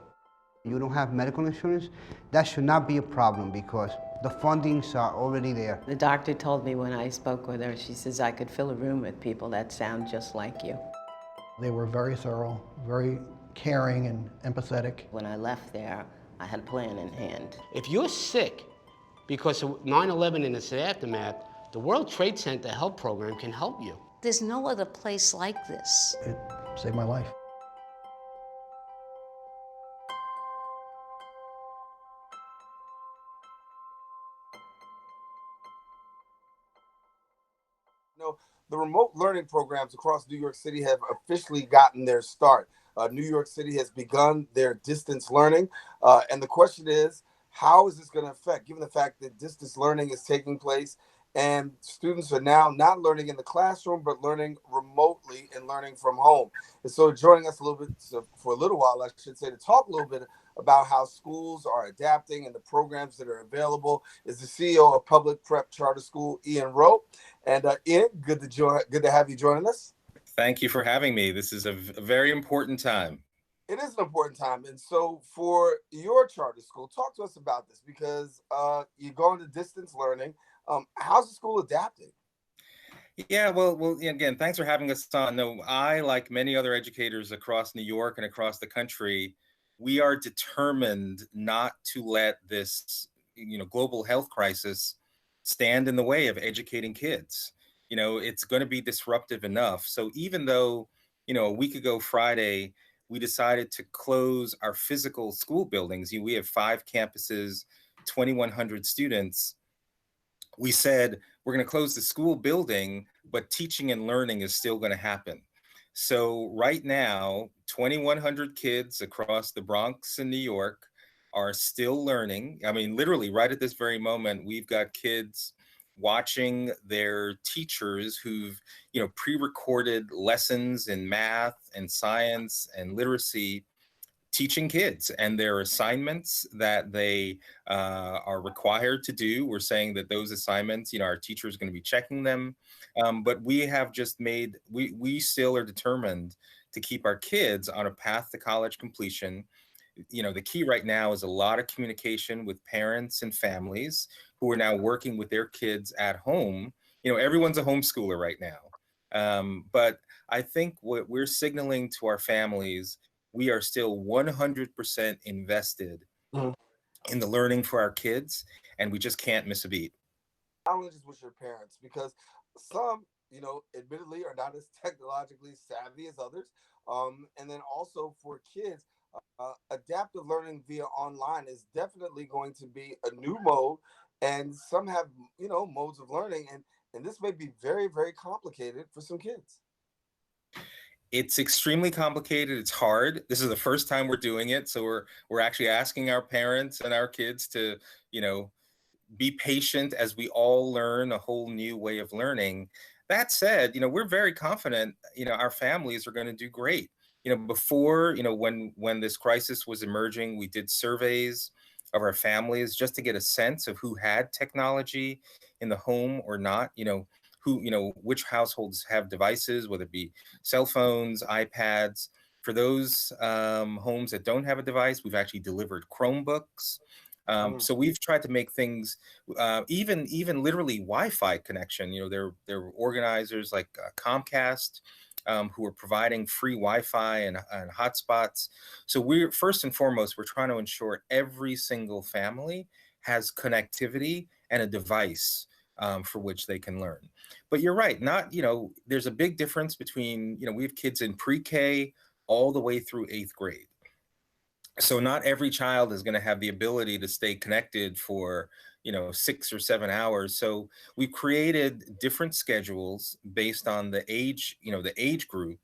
You don't have medical insurance, that should not be a problem because the fundings are already there. The doctor told me when I spoke with her, she says I could fill a room with people that sound just like you. They were very thorough, very caring and empathetic. When I left there, I had a plan in hand. If you're sick because of 9/11 and its aftermath, the World Trade Center Health Program can help you. There's no other place like this. It saved my life. The remote learning programs across New York City have officially gotten their start. New York City has begun their distance learning. And the question is, how is this going to affect, given the fact that distance learning is taking place and students are now not learning in the classroom, but learning remotely and learning from home. And so joining us a little bit, for a little while, I should say, to talk a little bit about how schools are adapting and the programs that are available is the CEO of Public Prep Charter School, Ian Rowe. And Ian, good to have you joining us. Thank you for having me. This is a very important time. It is an important time. And so for your charter school, talk to us about this because you're going to distance learning. How's the school adapting? Yeah, well, again, thanks for having us on. No, I, like many other educators across New York and across the country, we are determined not to let this, global health crisis stand in the way of educating kids. It's going to be disruptive enough. So even though, a week ago Friday, we decided to close our physical school buildings. We have 5 campuses, 2,100 students. We said we're going to close the school building, but teaching and learning is still going to happen. So right now, 2,100 kids across the Bronx and New York are still learning. I mean, literally right at this very moment, we've got kids watching their teachers who've, pre-recorded lessons in math and science and literacy, teaching kids and their assignments that they are required to do. We're saying that those assignments, our teacher is going to be checking them. But we have just we still are determined to keep our kids on a path to college completion. The key right now is a lot of communication with parents and families who are now working with their kids at home. Everyone's a homeschooler right now. But I think what we're signaling to our families, we are still 100% invested in the learning for our kids, and we just can't miss a beat. Not only just with your parents, because some, admittedly are not as technologically savvy as others. And then also for kids, adaptive learning via online is definitely going to be a new mode. And some have, modes of learning. And this may be very, very complicated for some kids. It's extremely complicated. It's hard. This is the first time we're doing it. So we're actually asking our parents and our kids to, be patient as we all learn a whole new way of learning. That said, we're very confident, our families are going to do great. Before, when this crisis was emerging, we did surveys of our families just to get a sense of who had technology in the home or not, which households have devices, whether it be cell phones, iPads. For those homes that don't have a device, we've actually delivered Chromebooks. So we've tried to make things, even literally Wi-Fi connection. There are organizers like Comcast who are providing free Wi-Fi and hotspots. So we're first and foremost, we're trying to ensure every single family has connectivity and a device for which they can learn. But you're right, there's a big difference between, we have kids in pre-K all the way through 8th grade. So not every child is going to have the ability to stay connected for, 6 or 7 hours. So we've created different schedules based on the age, the age group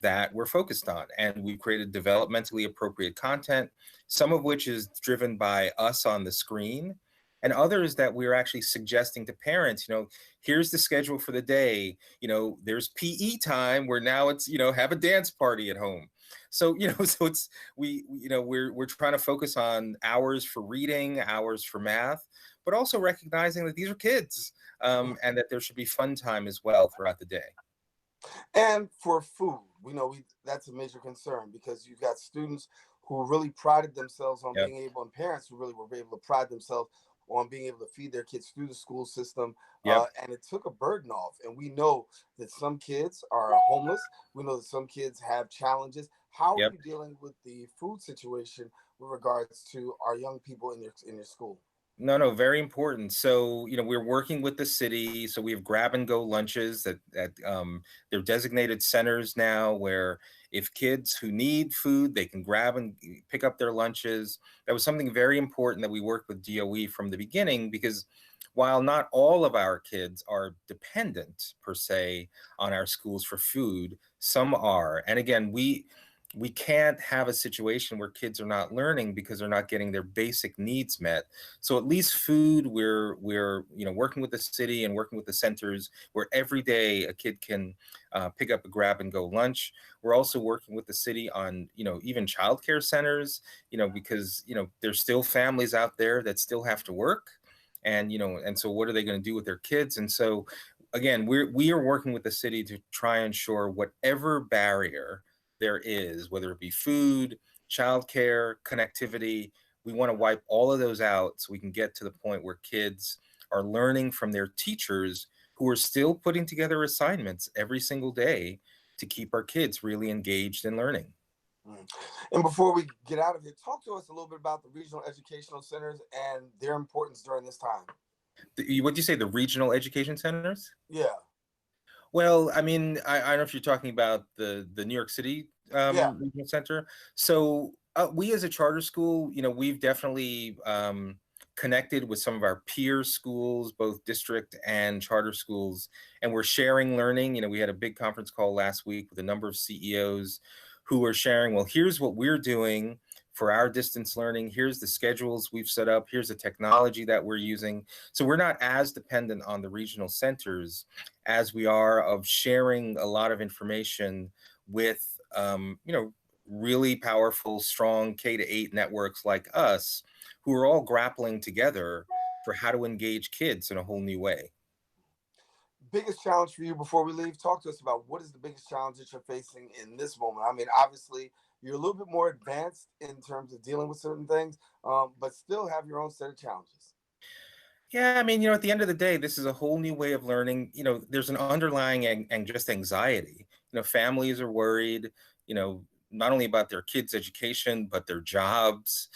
that we're focused on. And we've created developmentally appropriate content, some of which is driven by us on the screen, and others that we're actually suggesting to parents, here's the schedule for the day. There's PE time where now it's, have a dance party at home. So, so it's, we're trying to focus on hours for reading, hours for math, but also recognizing that these are kids, and that there should be fun time as well throughout the day. And for food, that's a major concern, because you've got students who really prided themselves on being able, and parents who really were able to pride themselves on being able to feed their kids through the school system. And it took a burden off. And we know that some kids are homeless. We know that some kids have challenges. How are you dealing with the food situation with regards to our young people in your school? No, very important. So, we're working with the city. So we have grab and go lunches that they're designated centers now, where if kids who need food, they can grab and pick up their lunches. That was something very important that we worked with DOE from the beginning, because while not all of our kids are dependent per se on our schools for food, some are. And again, we can't have a situation where kids are not learning because they're not getting their basic needs met. So at least food, we're working with the city and working with the centers where every day a kid can pick up a grab and go lunch. We're also working with the city on, even childcare centers, because, there's still families out there that still have to work. And, and so what are they going to do with their kids? And so, again, we are working with the city to try and ensure whatever barrier there is, whether it be food, childcare, connectivity, we want to wipe all of those out so we can get to the point where kids are learning from their teachers who are still putting together assignments every single day to keep our kids really engaged in learning. And before we get out of here, talk to us a little bit about the regional educational centers and their importance during this time. What do you say, the regional education centers? Yeah. Well, I mean, I don't know if you're talking about the New York City regional center. So we as a charter school, we've definitely connected with some of our peer schools, both district and charter schools, and we're sharing learning. We had a big conference call last week with a number of CEOs who are sharing, well, here's what we're doing for our distance learning. Here's the schedules we've set up. Here's the technology that we're using. So we're not as dependent on the regional centers as we are of sharing a lot of information with, really powerful, strong K-8 networks like us, who are all grappling together for how to engage kids in a whole new way. Biggest challenge for you before we leave? Talk to us about what is the biggest challenge that you're facing in this moment. I mean, obviously, you're a little bit more advanced in terms of dealing with certain things, but still have your own set of challenges. Yeah, I mean, at the end of the day, this is a whole new way of learning. There's an underlying and just anxiety. Families are worried, not only about their kids' education, but their jobs.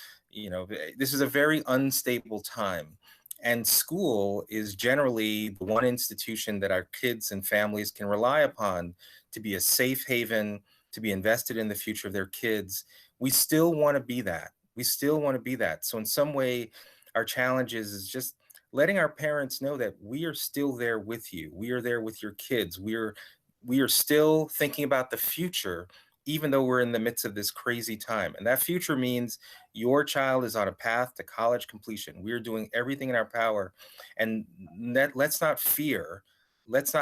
This is a very unstable time. And school is generally the one institution that our kids and families can rely upon to be a safe haven, to be invested in the future of their kids. We still want to be that. So in some way, our challenge is just letting our parents know that we are still there with you. We are there with your kids. We are still thinking about the future, even though we're in the midst of this crazy time. And that future means your child is on a path to college completion. We're doing everything in our power. And let's not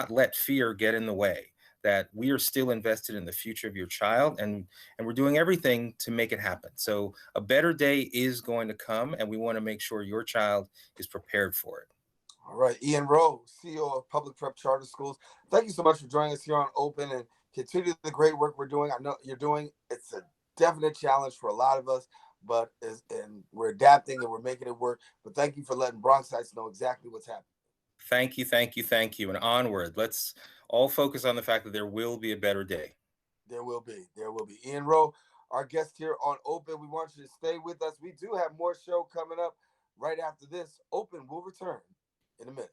let fear get in the way, that we are still invested in the future of your child, and we're doing everything to make it happen. So a better day is going to come, and we want to make sure your child is prepared for it. All right, Ian Rowe, CEO of Public Prep Charter Schools. Thank you so much for joining us here on Open, and continue the great work we're doing. I know you're doing. It's a definite challenge for a lot of us, but and we're adapting and we're making it work. But thank you for letting Bronxites know exactly what's happening. Thank you. And onward. Let's all focus on the fact that there will be a better day. There will be. Ian Rowe, our guest here on Open. We want you to stay with us. We do have more show coming up right after this. Open will return in a minute.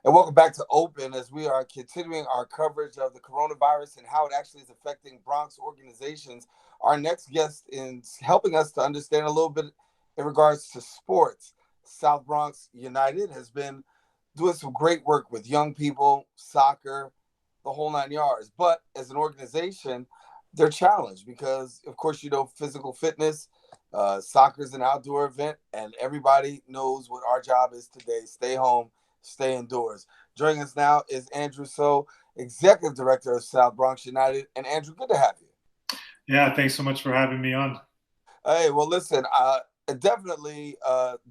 And welcome back to Open as we are continuing our coverage of the coronavirus and how it actually is affecting Bronx organizations. Our next guest is helping us to understand a little bit in regards to sports. South Bronx United has been doing some great work with young people, soccer, the whole 9 yards. But as an organization, they're challenged because, of course, physical fitness, soccer is an outdoor event, and everybody knows what our job is today: stay home, stay indoors. Joining us now is Andrew So, Executive Director of South Bronx United. And Andrew, good to have you. Yeah, thanks so much for having me on. Hey, well, listen, definitely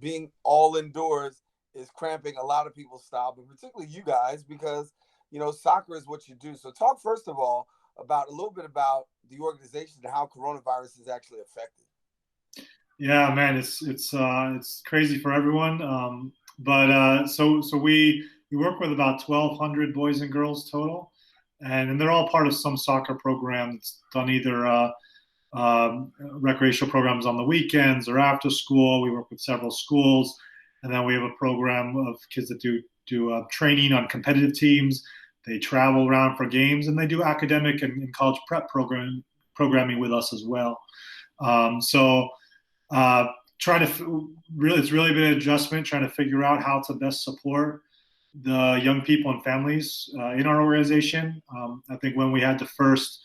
being all indoors is cramping a lot of people's style, but particularly you guys, because, soccer is what you do. So talk, first of all, about a little bit about the organization and how coronavirus is actually affected. Yeah, man, it's crazy for everyone. But we work with about 1,200 boys and girls total, and they're all part of some soccer program that's done either recreational programs on the weekends or after school. We work with several schools, and then we have a program of kids that do training on competitive teams. They travel around for games, and they do academic and college prep programming with us as well. It's really been an adjustment trying to figure out how to best support the young people and families in our organization. I think when we had to first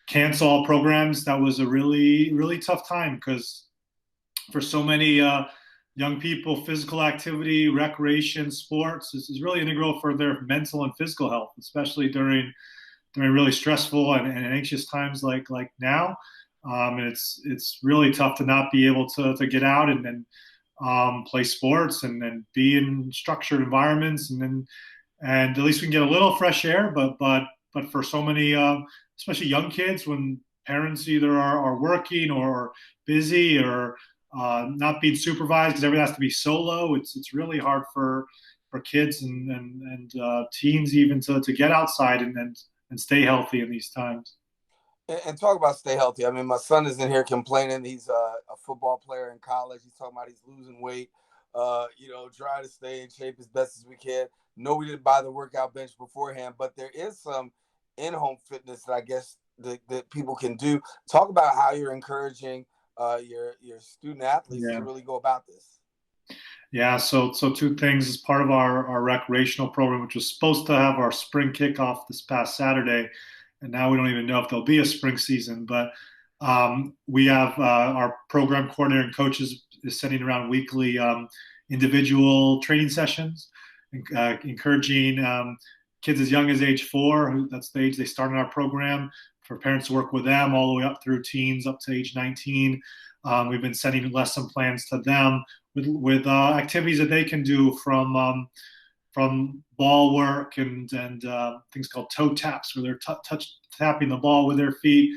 cancel all programs, that was a really, really tough time, because for so many young people, physical activity, recreation, sports is really integral for their mental and physical health, especially during really stressful and anxious times like now. And it's really tough to not be able to get out and play sports and be in structured environments, and at least we can get a little fresh air. But for so many, especially young kids, when parents either are working or busy or not being supervised because everything has to be solo, it's really hard for kids and teens even to get outside and stay healthy in these times. And talk about stay healthy. I mean, my son is in here complaining. He's a football player in college. He's talking about he's losing weight, trying to stay in shape as best as we can. No, we didn't buy the workout bench beforehand, but there is some in-home fitness that I guess that people can do. Talk about how you're encouraging your student athletes to really go about this. Yeah, so two things. As part of our recreational program, which was supposed to have our spring kickoff this past Saturday, and now we don't even know if there'll be a spring season, but we have our program coordinator and coaches is sending around weekly individual training sessions, encouraging kids as young as age 4, that's the age they start in our program, for parents to work with them all the way up through teens up to age 19. We've been sending lesson plans to them with activities that they can do from ball work and things called toe taps, where they're tapping the ball with their feet,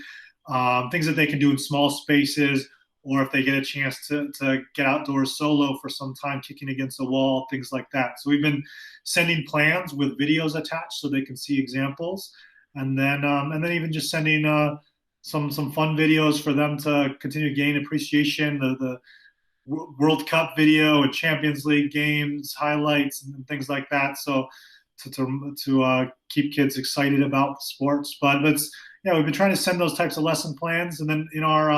things that they can do in small spaces, or if they get a chance to get outdoors solo for some time, kicking against a wall, things like that. So we've been sending plans with videos attached so they can see examples, and then even just sending some fun videos for them to continue to gain appreciation, the World Cup video and Champions League games, highlights, and things like that. So to keep kids excited about sports. But we've been trying to send those types of lesson plans. And then in our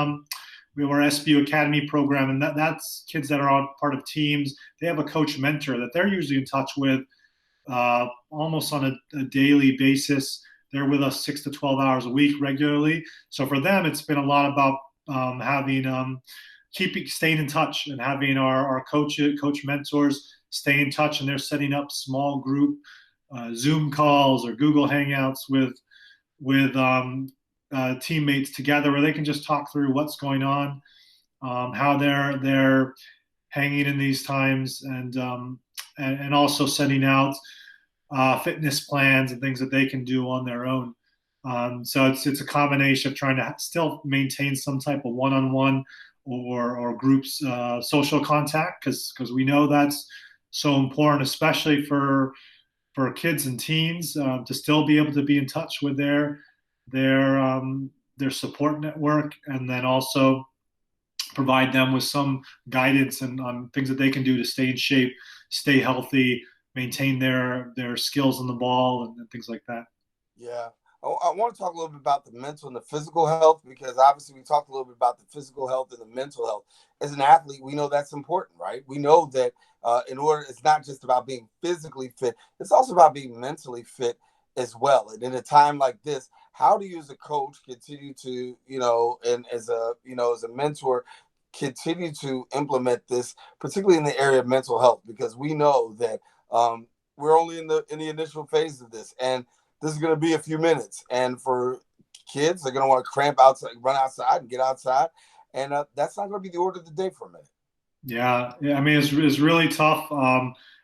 we have our SBU Academy program, and that's kids that are on part of teams. They have a coach mentor that they're usually in touch with almost on a daily basis. They're with us 6 to 12 hours a week regularly. So for them, it's been a lot about staying in touch and having our coach mentors stay in touch, and they're setting up small group Zoom calls or Google Hangouts with teammates together, where they can just talk through what's going on, how they're hanging in these times, and also setting out fitness plans and things that they can do on their own. So it's a combination of trying to still maintain some type of one-on-one or groups social contact, because we know that's so important, especially for kids and teens, to still be able to be in touch with their support network, and then also provide them with some guidance and on things that they can do to stay in shape, stay healthy, maintain their skills on the ball and things like that. Yeah. I want to talk a little bit about the mental and the physical health, because obviously we talked a little bit about the physical health and the mental health. As an athlete, we know that's important, right? We know that it's not just about being physically fit, it's also about being mentally fit as well. And in a time like this, how do you as a coach continue to, and as a mentor, continue to implement this, particularly in the area of mental health? Because we know that we're only in the initial phase of this, and this is going to be a few minutes. And for kids, they're going to want to cramp outside, run outside and get outside. And that's not going to be the order of the day for a minute. Yeah. I mean, it's really tough.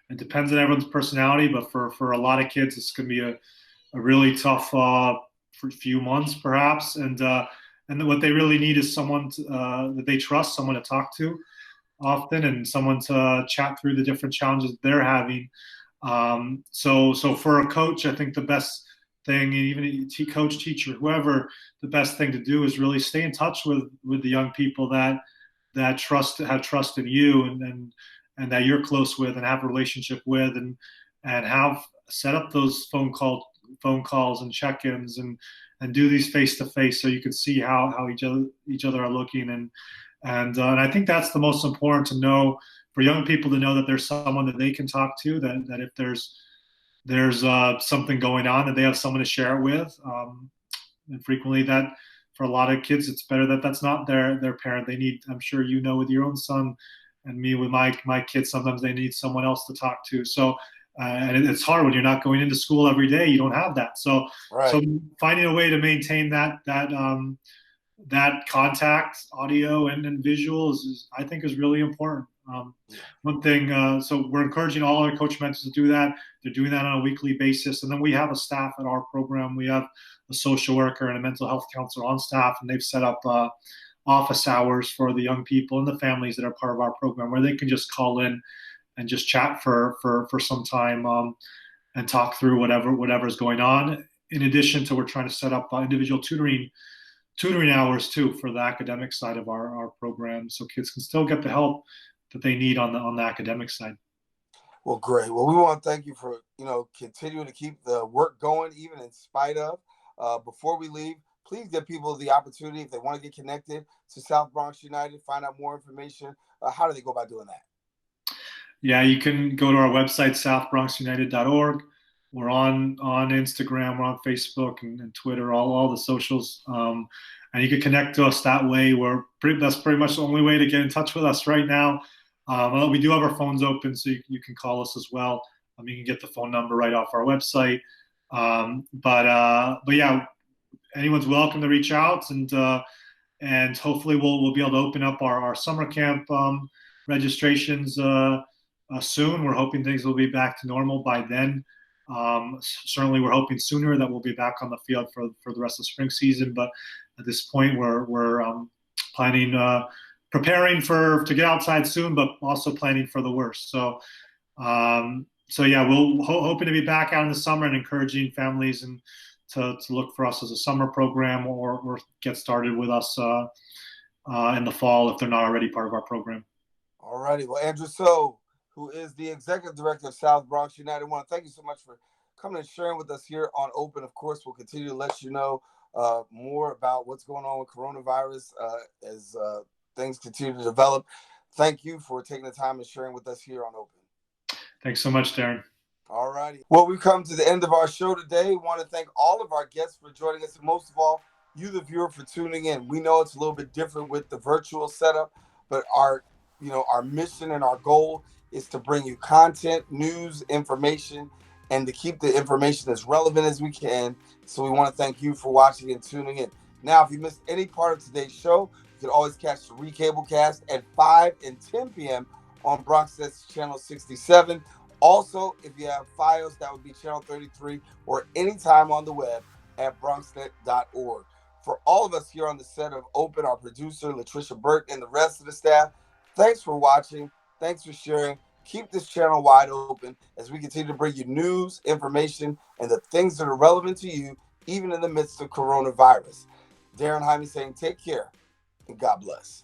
It depends on everyone's personality, but for a lot of kids, it's going to be a really tough for a few months, perhaps. And what they really need is someone that they trust, someone to talk to often, and someone to chat through the different challenges they're having. So for a coach, I think the best thing, even a coach, teacher, whoever, the best thing to do is really stay in touch with the young people that have trust in you and that you're close with and have a relationship with, and have set up those phone calls and check-ins and do these face-to-face so you can see how each other are looking, and I think that's the most important to know, for young people to know that there's someone that they can talk to, that if there's something going on, that they have someone to share it with. And frequently that, for a lot of kids, it's better that that's not their parent. They need, I'm sure with your own son and me with my kids, sometimes they need someone else to talk to. So, and it's hard when you're not going into school every day, you don't have that. So, right. So finding a way to maintain that contact, audio and visuals, I think is really important. One thing, so we're encouraging all our coach mentors to do that. They're doing that on a weekly basis. And then we have a staff at our program. We have a social worker and a mental health counselor on staff, and they've set up office hours for the young people and the families that are part of our program, where they can just call in and just chat for some time and talk through whatever's going on. In addition to, we're trying to set up individual tutoring hours too for the academic side of our program, so kids can still get the help that they need on the academic side. Well, great. Well, we want to thank you for continuing to keep the work going, even in spite of. Before we leave, please give people the opportunity, if they want to get connected to South Bronx United, find out more information. How do they go about doing that? Yeah, you can go to our website, southbronxunited.org. We're on Instagram, we're on Facebook and Twitter, all the socials. And you can connect to us that way. That's pretty much the only way to get in touch with us right now. We do have our phones open, so you can call us as well. You can get the phone number right off our website. But yeah, anyone's welcome to reach out, and hopefully we'll be able to open up our summer camp registrations soon. We're hoping things will be back to normal by then. Certainly we're hoping sooner that we'll be back on the field for the rest of the spring season, but at this point we're preparing to get outside soon, but also planning for the worst. So yeah, we'll hoping to be back out in the summer and encouraging families and to look for us as a summer program or get started with us in the fall if they're not already part of our program. All righty. Well, Andrew So, who is the executive director of South Bronx United, I want to thank you so much for coming and sharing with us here on Open. Of course, we'll continue to let you know more about what's going on with coronavirus as things continue to develop. Thank you for taking the time and sharing with us here on Open. Thanks so much, Daren. All righty. Well, we've come to the end of our show today. We want to thank all of our guests for joining us, and most of all, you, the viewer, for tuning in. We know it's a little bit different with the virtual setup, but our mission and our goal is to bring you content, news, information, and to keep the information as relevant as we can. So we want to thank you for watching and tuning in. Now, if you missed any part of today's show, you can always catch the recablecast at 5 and 10 p.m. on BronxNet's channel 67. Also, if you have Fios, that would be channel 33, or anytime on the web at bronxnet.org. For all of us here on the set of Open, our producer, Latricia Burke, and the rest of the staff, thanks for watching. Thanks for sharing. Keep this channel wide open as we continue to bring you news, information, and the things that are relevant to you, even in the midst of coronavirus. Daren Jaime saying take care and God bless.